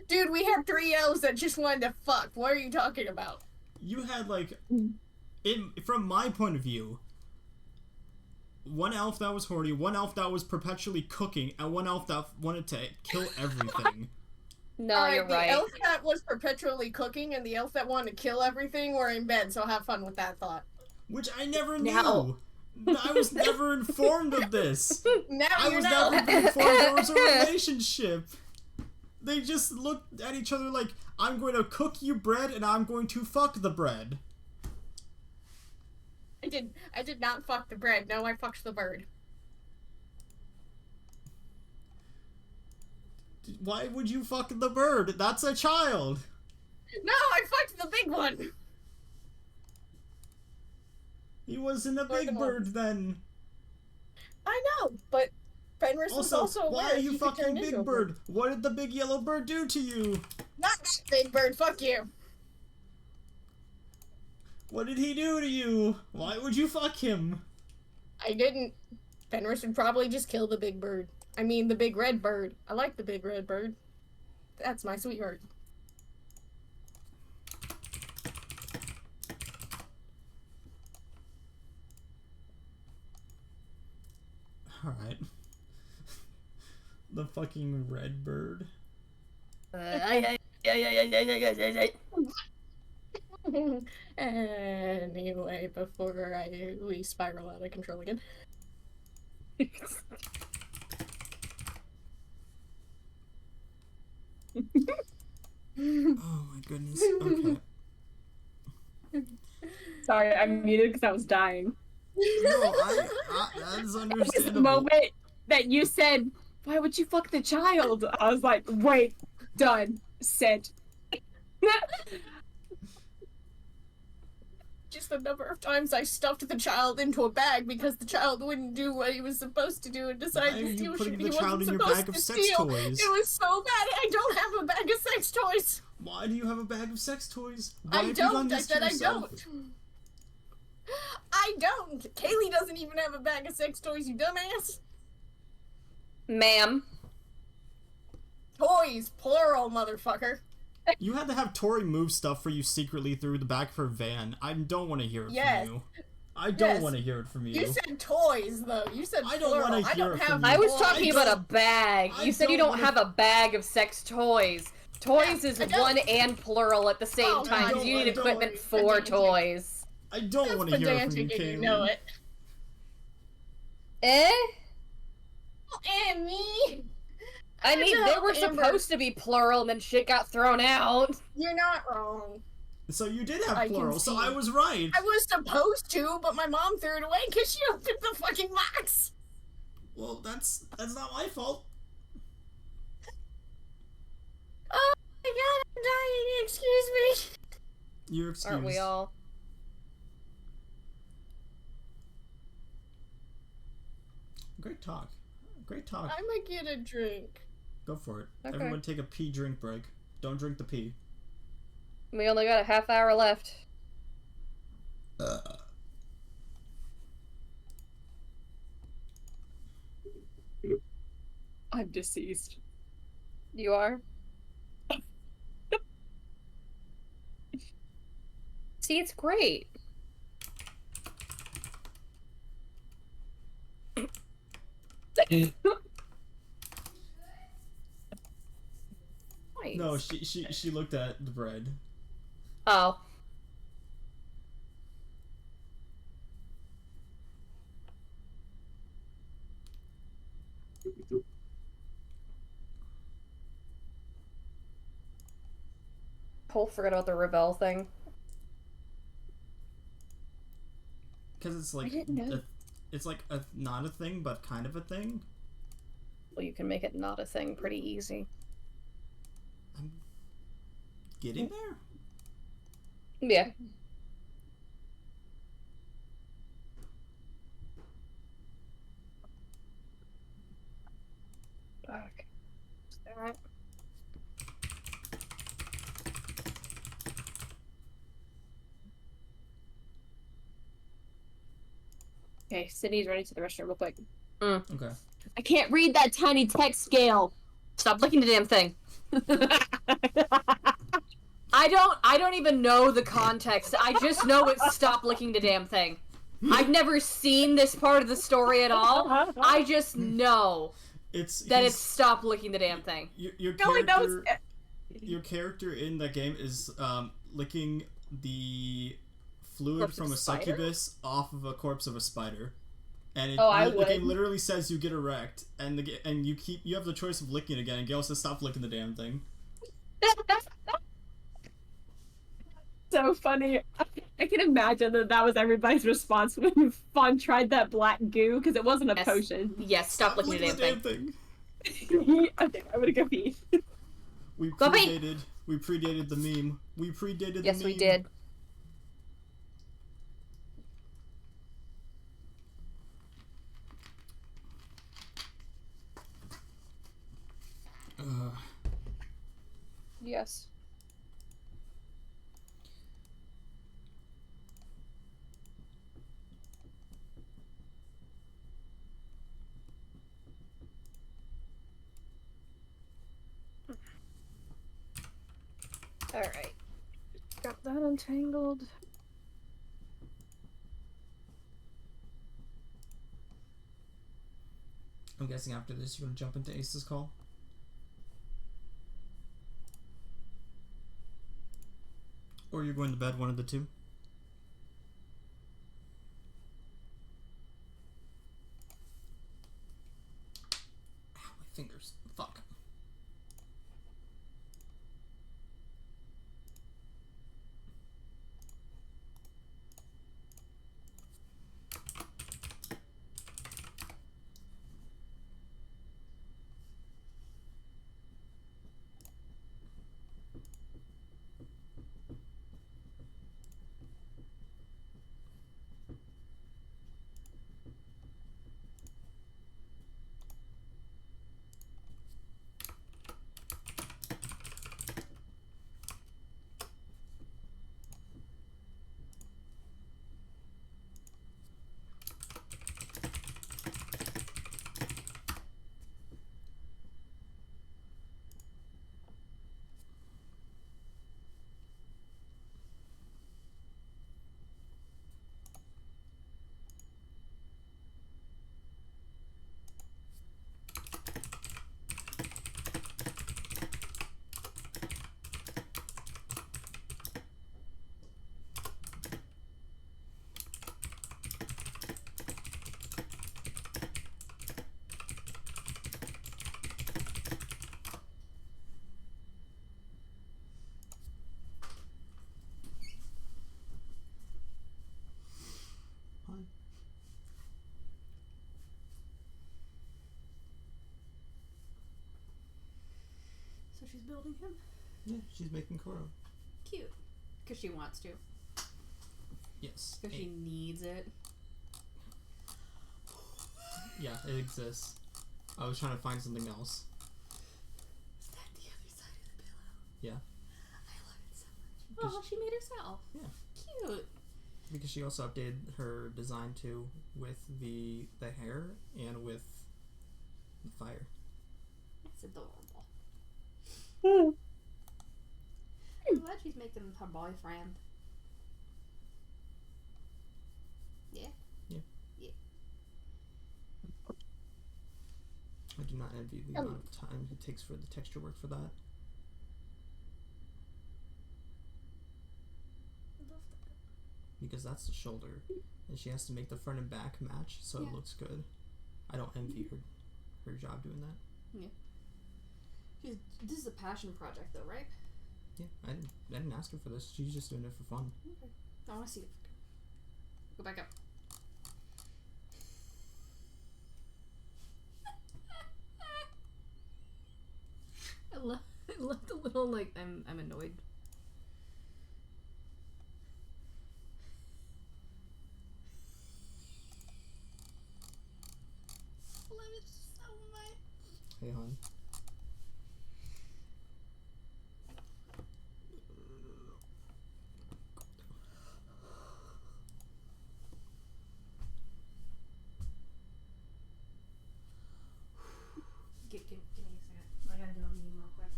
Dude, we had 3 elves that just wanted to fuck. What are you talking about? You had, like, from my point of view, one elf that was horny, one elf that was perpetually cooking, and one elf that wanted to kill everything. No, Alright, you're the right. elf that was perpetually cooking and the elf that wanted to kill everything were in bed, so have fun with that thought. Which I never knew. No. I was never informed of this. Now I you was know. never informed there was a relationship. They just looked at each other like, I'm going to cook you bread and I'm going to fuck the bread. I did not fuck the bread. No, I fucked the bird. Why would you fuck the bird? That's a child. No, I fucked the big one. He wasn't a More big than bird once. then. I know, but Fenris was Also, also why aware are you he could turn fucking into a big bird? What did the big yellow bird do to you? Not that big bird. Fuck you. What did he do to you? Why would you fuck him? I didn't. Fenris would probably just kill the big bird. I mean, the big red bird. I like the big red bird. That's my sweetheart. Alright. The fucking red bird. Anyway, before we spiral out of control again. Oh my goodness. Okay. Sorry, I muted because I was dying. No, that's This understandable. moment that you said, "Why would you fuck the child?" I was like, "Wait, done, said." Just the number of times I stuffed the child into a bag because the child wouldn't do what he was supposed to do and Why decided are to you steal putting shit the he child wasn't in your supposed bag of to sex steal. toys? It was so bad. I don't have a bag of sex toys. Why do you have a bag of sex toys? Why I have you done don't. I this said to I yourself? don't. I don't. Kaylee doesn't even have a bag of sex toys, you dumbass. Ma'am. Toys, plural, motherfucker. You had to have Tori move stuff for you secretly through the back of her van. I don't want to hear it from you. I don't want to hear it from you. You said toys, though. You said I don't want to hear it from you. I was talking about a bag. You said you don't have a bag of sex toys. Toys is one and plural at the same time because you need equipment for toys. I don't want to hear it from you, Kaylee. You know it. Eh? And me. I mean, they were supposed to be plural and then shit got thrown out. You're not wrong. So you did have plural, so I was right. I was supposed to, but my mom threw it away because she opened the fucking box. Well, that's not my fault. Oh my god, I'm dying. Excuse me. You're excused. Aren't we all? Great talk. Great talk. I might get a drink. Go for it. Okay. Everyone take a pee drink break. Don't drink the pee. We only got a half hour left. I'm deceased. You are? See, it's great. Nice. No, she looked at the bread. Oh. Whole forgot about the rebel thing. Because it's like it's like not a thing, but kind of a thing. Well, you can make it not a thing pretty easy. I'm getting there. Yeah. Okay. Alright. Okay, Sydney's running to the restroom real quick. Okay. I can't read that tiny text scale. Stop licking the damn thing. I don't even know the context. I just know it's stop licking the damn thing. I've never seen this part of the story at all. I just know it's stop licking the damn thing. Your character in the game is licking the fluid corpse from a succubus off of a corpse of a spider. And the game literally says you get erect, and you have the choice of licking it again, and Gail says stop licking the damn thing. So funny. I can imagine that was everybody's response when Fawn tried that black goo, because it wasn't a potion. Yes, stop licking the damn thing. Okay, I'm gonna go pee. We predated the meme. We predated the meme. Yes, we did. Yes. Alright. Got that untangled. I'm guessing after this you're gonna jump into Ace's call? Or you're going to bed, one of the two? Ow, my fingers. Fuck. So she's building him? Yeah, she's making Koro. Cute. Because she wants to. Yes. Because she needs it. Yeah, it exists. I was trying to find something else. Is that the other side of the pillow? Yeah. I love it so much. Oh, she made herself. Yeah. Cute. Because she also updated her design too with the hair and with the fire. It's adorable. Hmm. I'm glad she's making her boyfriend. Yeah. Yeah. Yeah. I do not envy the amount of time it takes for the texture work for that. I love that. Because that's the shoulder. And she has to make the front and back match so it looks good. I don't envy her job doing that. Yeah. This is a passion project though, right? Yeah, I didn't ask her for this. She's just doing it for fun. Okay. I want to see it. Go back up. I love the little, like, I'm annoyed. I love it so much. Hey, hon. Give me a second. I gotta do a meme real quick.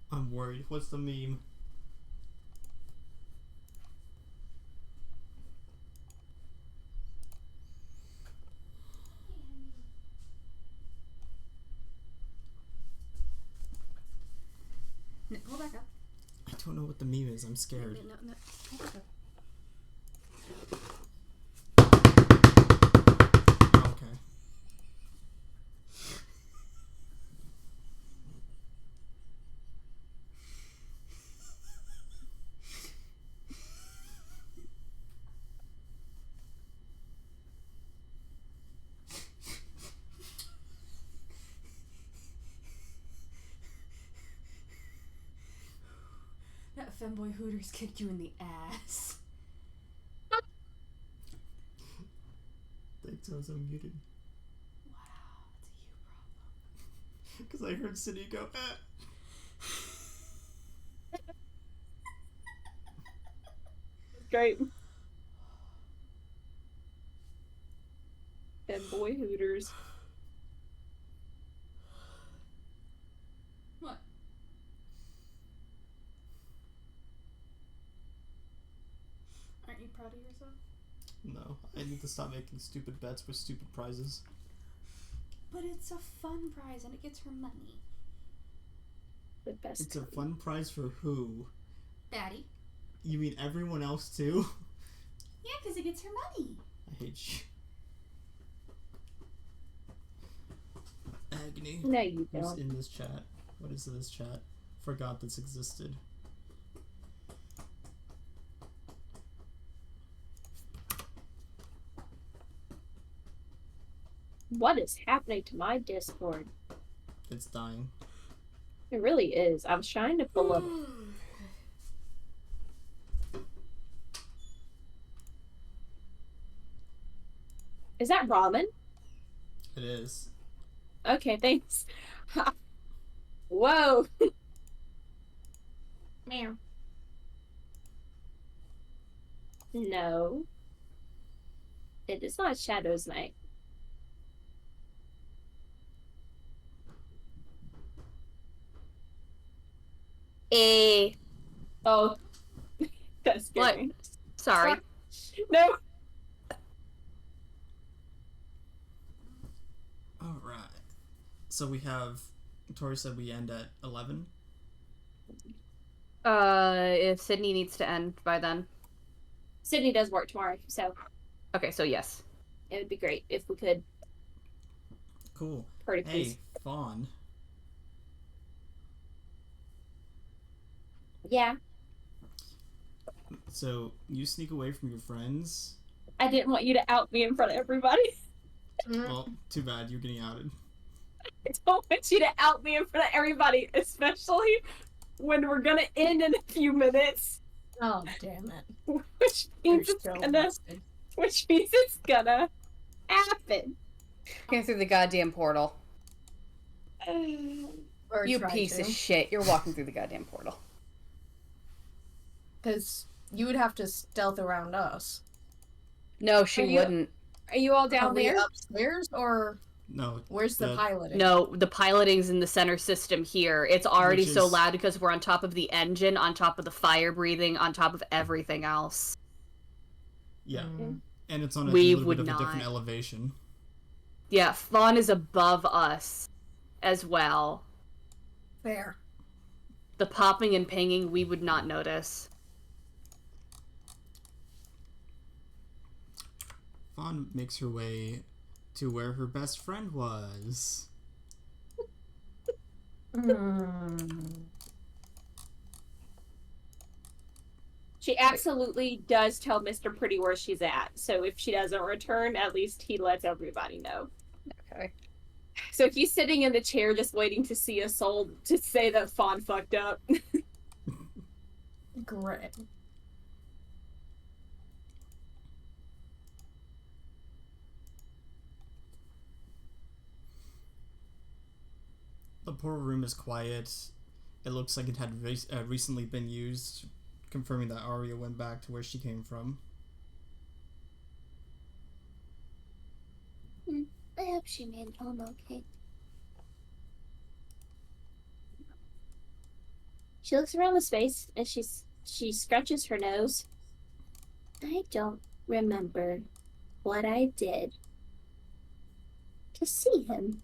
I'm worried. What's the meme? No, hold back up. I don't know what the meme is. I'm scared. No. Hold back up. Oh, okay. That femboy Hooters kicked you in the ass. Thanks, I was unmuted. Wow, that's a you problem. Because I heard Sydney go, Great. And boy Hooters. What? Aren't you proud of yourself? No, I need to stop making stupid bets with stupid prizes. But it's a fun prize and it gets her money. The best. It's a fun prize for who? Daddy. You mean everyone else too? Yeah, because it gets her money. I hate you. Agony. No, you Who's don't. in this chat? What is this chat? Forgot this existed. What is happening to my Discord? It's dying. It really is. I was trying to pull up. Is that ramen? It is. Okay, thanks. Whoa. Meow. No. It is not Shadow's Night. Oh. That's What? scary. Sorry. No. Alright. So we have... Tori said we end at 11. If Sydney needs to end by then. Sydney does work tomorrow, so Okay, so yes. it would be great if we could. Cool. Pretty Hey, please. Fawn. Yeah. So, you sneak away from your friends. I didn't want you to out me in front of everybody. Well, too bad. You're getting outed. I don't want you to out me in front of everybody, especially when we're gonna end in a few minutes. Oh, damn it. Which means it's gonna happen. Walking through the goddamn portal. You piece of shit. You're walking through the goddamn portal. Because you would have to stealth around us. No, she wouldn't. Are you all down there? Upstairs or... No. Where's the piloting? No, the piloting's in the center system here. It's already so loud because we're on top of the engine, on top of the fire breathing, on top of everything else. Yeah. And it's on a little bit of a different elevation. Yeah, Fawn is above us as well. Fair. The popping and pinging we would not notice. Fawn makes her way to where her best friend was. She absolutely does tell Mr. Pretty where she's at. So if she doesn't return, at least he lets everybody know. Okay. So he's sitting in the chair just waiting to see a soul to say that Fawn fucked up. Great. The portal room is quiet. It looks like it had recently been used, confirming that Arya went back to where she came from. I hope she made it home okay. She looks around the space and she scratches her nose. I don't remember what I did to see him.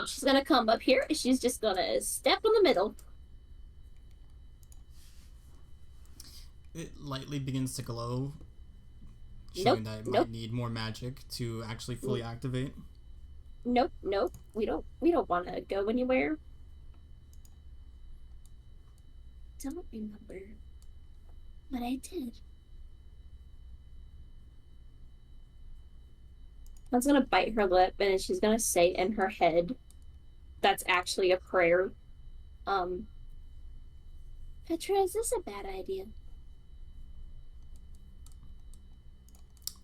She's gonna come up here and she's just gonna step in the middle. It lightly begins to glow, showing that it might need more magic to actually fully activate. Nope. We don't want to go anywhere. Don't remember what I did. I was gonna bite her lip and she's gonna say in her head that's actually a prayer. Petra, is this a bad idea?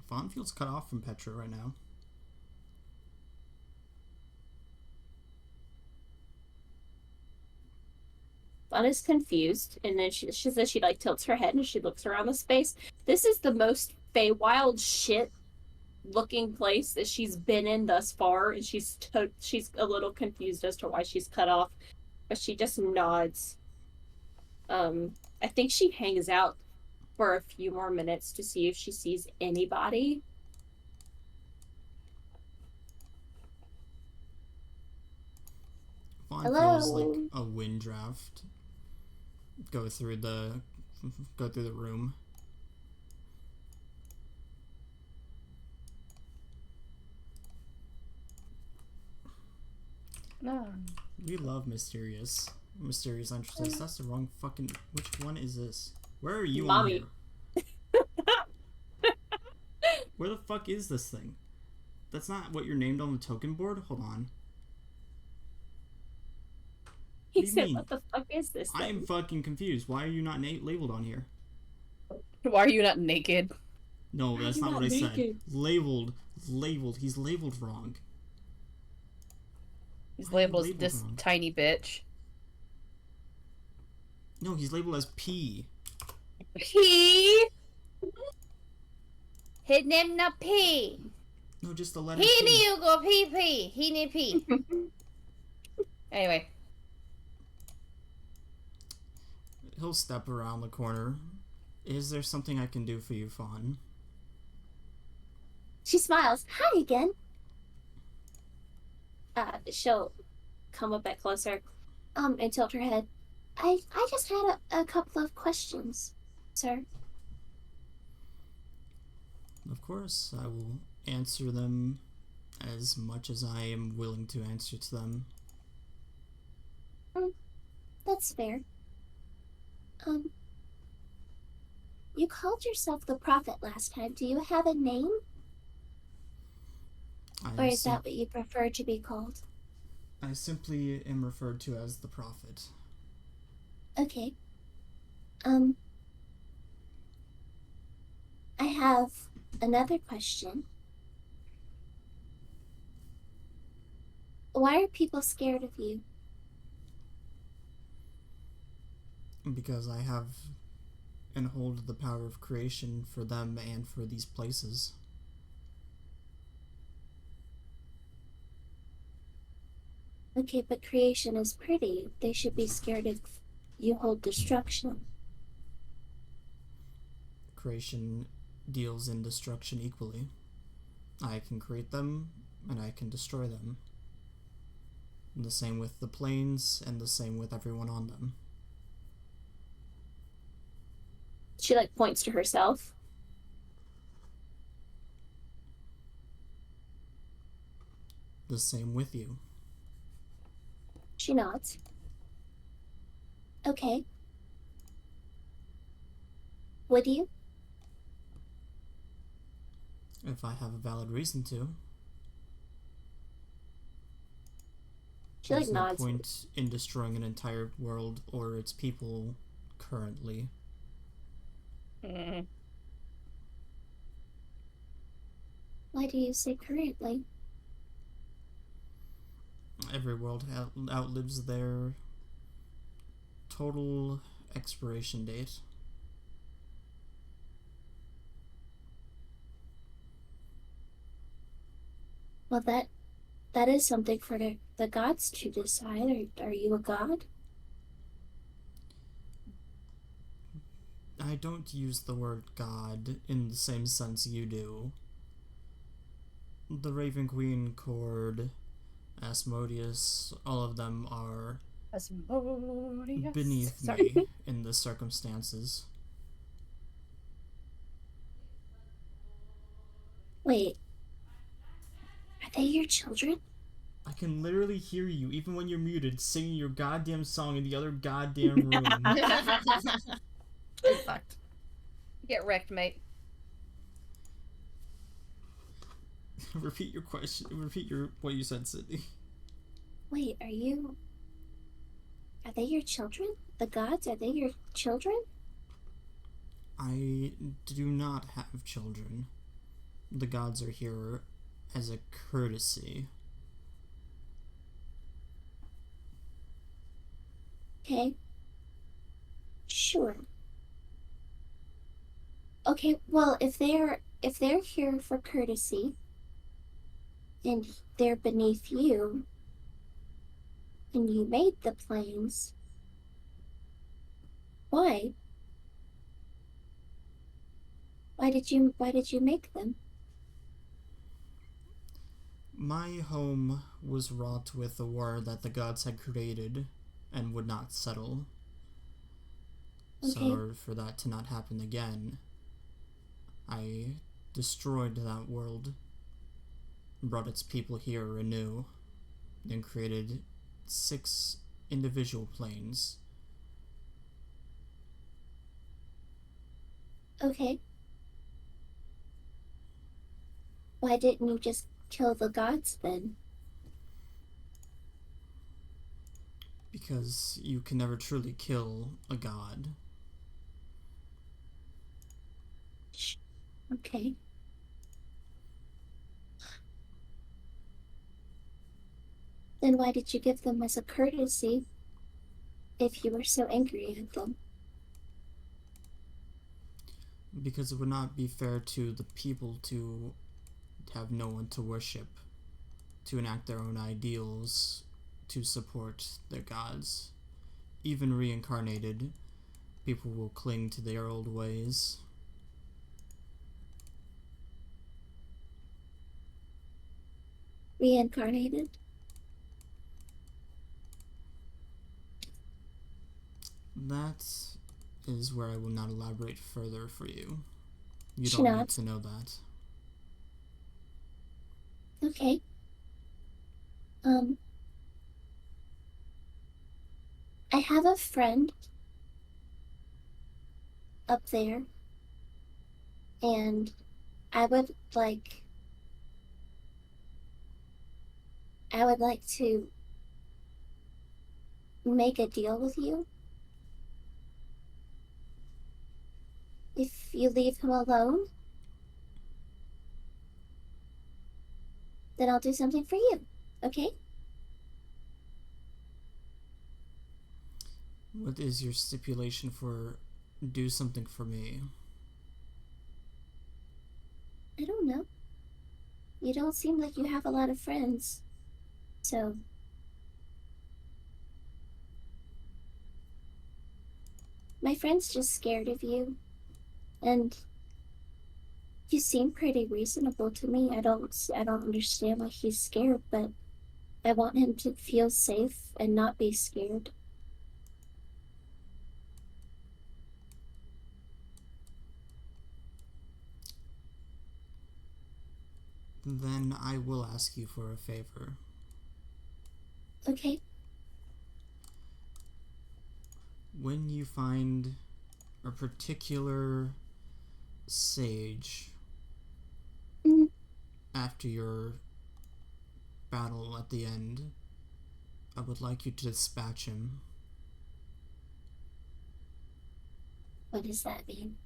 Fawn feels cut off from Petra right now. Fawn is confused, and then she says she like tilts her head and she looks around the space. This is the most Feywild shit looking place that she's been in thus far, and she's a little confused as to why she's cut off, but she just nods. I think she hangs out for a few more minutes to see if she sees anybody. Fawn feels like a wind draft go through the room. No. We love mysterious entrances. That's the wrong fucking... Which one is this? Where are you Mommy. on here? Where the fuck is this thing? That's not what you're named on the token board? Hold on. He said, what the fuck is this thing? I'm fucking confused. Why are you not labeled on here? Why are you not naked? No, that's not what I said. Labeled. He's labeled wrong. He's labeled as this wrong? Tiny bitch. No, he's labeled as P. P? His name not P. No, just the letter P. P. You go P. He need P. Anyway. He'll step around the corner. Is there something I can do for you, Fawn? She smiles. Hi again. She'll come a bit closer, and tilt her head. I just had a couple of questions, sir. Of course, I will answer them as much as I am willing to answer to them. That's fair. You called yourself the Prophet last time. Do you have a name? Or is that what you prefer to be called? I simply am referred to as the Prophet. Okay. I have another question. Why are people scared of you? Because I have and hold the power of creation for them and for these places. Okay, but creation is pretty. They should be scared if you hold destruction. Creation deals in destruction equally. I can create them, and I can destroy them. And the same with the planes, and the same with everyone on them. She, points to herself. The same with you. She nods. Okay. Would you? If I have a valid reason to. She, There's no nods. point in destroying an entire world or its people currently. Why do you say currently? Every world outlives their total expiration date. Well, that is something for the gods to decide. Are you a god? I don't use the word God in the same sense you do. The Raven Queen, Cord, Asmodeus, all of them are Asmodeus. beneath me in the circumstances. Wait. Are they your children? I can literally hear you, even when you're muted, singing your goddamn song in the other goddamn room. In fact. Get wrecked, mate. Repeat your question. Repeat what you said, Sydney. Wait, are they your children? The gods, are they your children? I do not have children. The gods are here as a courtesy. Okay. Sure. Okay, well, if they're here for courtesy and they're beneath you and you made the planes, why? Why did you make them? My home was wrought with the war that the gods had created and would not settle. Okay. So in order for that to not happen again, I destroyed that world, brought its people here anew, then created 6 individual planes. Okay. Why didn't you just kill the gods then? Because you can never truly kill a god. Okay. Then why did you give them as a courtesy if you were so angry at them? Because it would not be fair to the people to have no one to worship, to enact their own ideals, to support their gods. Even reincarnated, people will cling to their old ways. Reincarnated? That is where I will not elaborate further for you. You She don't need nods. to know that. Okay. I have a friend up there, and I would like to make a deal with you. If you leave him alone, then I'll do something for you, okay? What is your stipulation for do something for me? I don't know. You don't seem like you have a lot of friends, so... My friend's just scared of you, and you seem pretty reasonable to me. I don't understand why he's scared, but I want him to feel safe and not be scared. Then I will ask you for a favor. Okay. When you find a particular sage after your battle at the end, I would like you to dispatch him. What does that mean?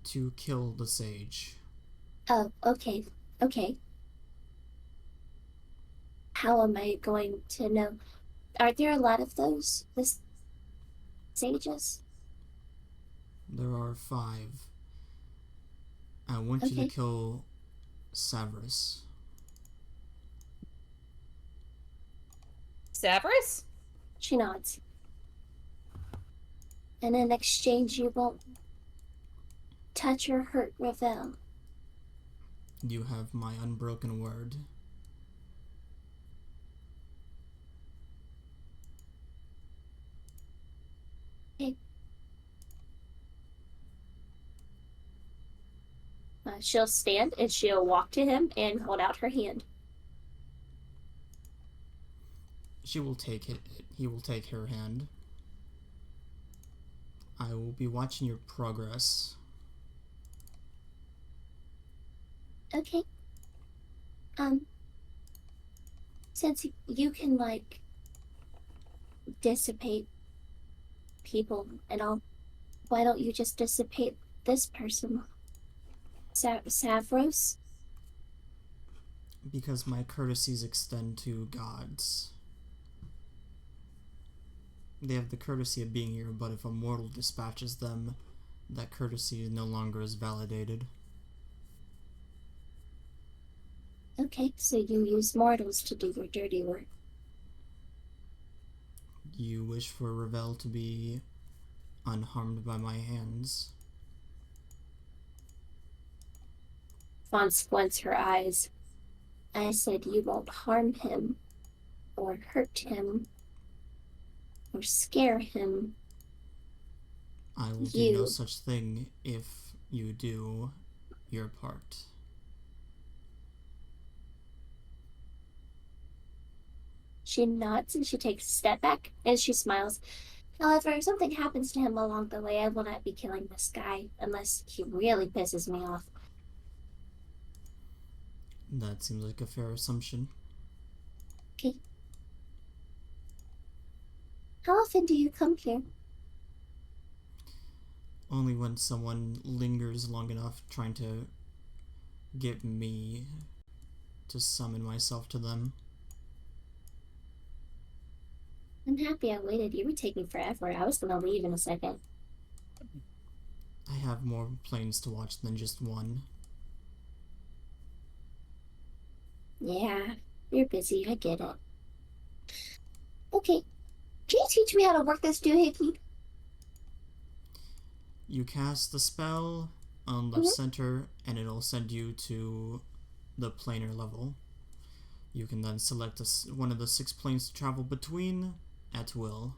To kill the sage. Oh, okay. Okay. How am I going to know? Are there a lot of those? The sages? There are 5. I want you to kill Savras. Savras? She nods. And in exchange, you won't touch or hurt Ravel. You have my unbroken word. Okay. She'll stand and she'll walk to him and hold out her hand. She will take it. He will take her hand. I will be watching your progress. Okay. Since you can, like, dissipate people and all, why don't you just dissipate this person? Savros? Because my courtesies extend to gods. They have the courtesy of being here, but if a mortal dispatches them, that courtesy no longer is validated. Okay, so you use mortals to do your dirty work. You wish for Ravel to be unharmed by my hands. Fawn squints her eyes. I said you won't harm him, or hurt him, or scare him. I will do no such thing if you do your part. She nods and she takes a step back and she smiles. However, if something happens to him along the way, I will not be killing this guy unless he really pisses me off. That seems like a fair assumption. Okay. How often do you come here? Only when someone lingers long enough trying to get me to summon myself to them. I'm happy I waited. You were taking forever. I was gonna leave in a second. I have more planes to watch than just one. Yeah, you're busy. I get it. Okay. Can you teach me how to work this doohickey? You cast the spell on left center, and it'll send you to the planar level. You can then select one of the 6 planes to travel between at will.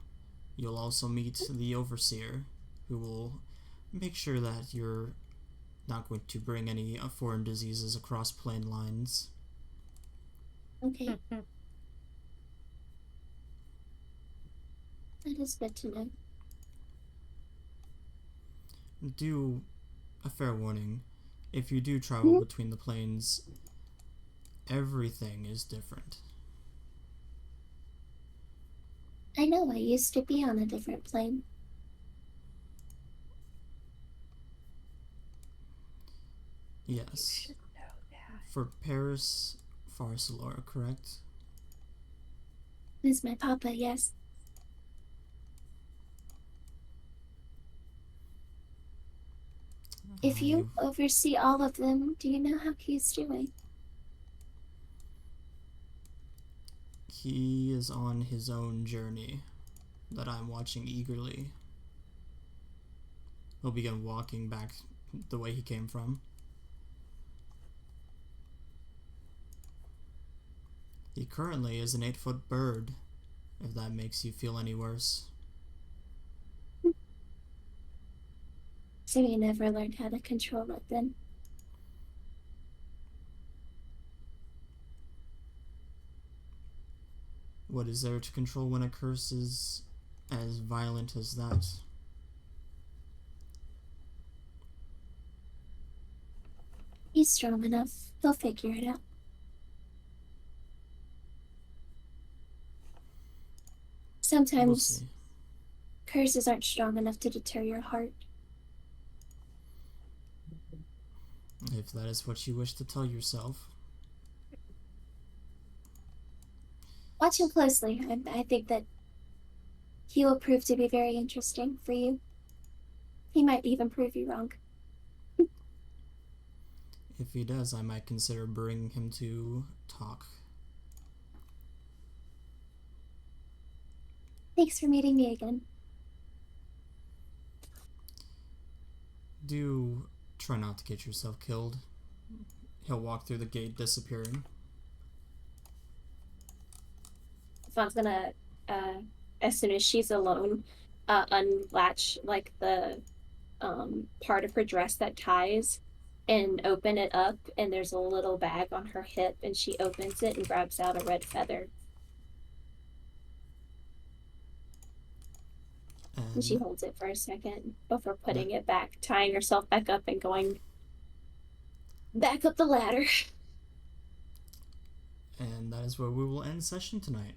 You'll also meet the Overseer, who will make sure that you're not going to bring any foreign diseases across plane lines. Okay. That is good to know. do a fair warning. If you do travel between the planes, everything is different. I know, I used to be on a different plane. Yes. For Paris Farsalor, correct? This is my papa, yes. If you oversee all of them, do you know how he's doing? He is on his own journey that I'm watching eagerly. He'll begin walking back the way he came from. He currently is an 8-foot bird, if that makes you feel any worse. So you never learned how to control it then? What is there to control when a curse is as violent as that? He's strong enough. He'll figure it out. Sometimes curses aren't strong enough to deter your heart. If that is what you wish to tell yourself. Watch him closely. I think that he will prove to be very interesting for you. He might even prove you wrong. If he does, I might consider bringing him to talk. Thanks for meeting me again. Do try not to get yourself killed. He'll walk through the gate, disappearing. Fawn's gonna, as soon as she's alone, unlatch like the part of her dress that ties and open it up, and there's a little bag on her hip, and she opens it and grabs out a red feather. And she holds it for a second before putting it back, tying herself back up and going back up the ladder. And that is where we will end session tonight.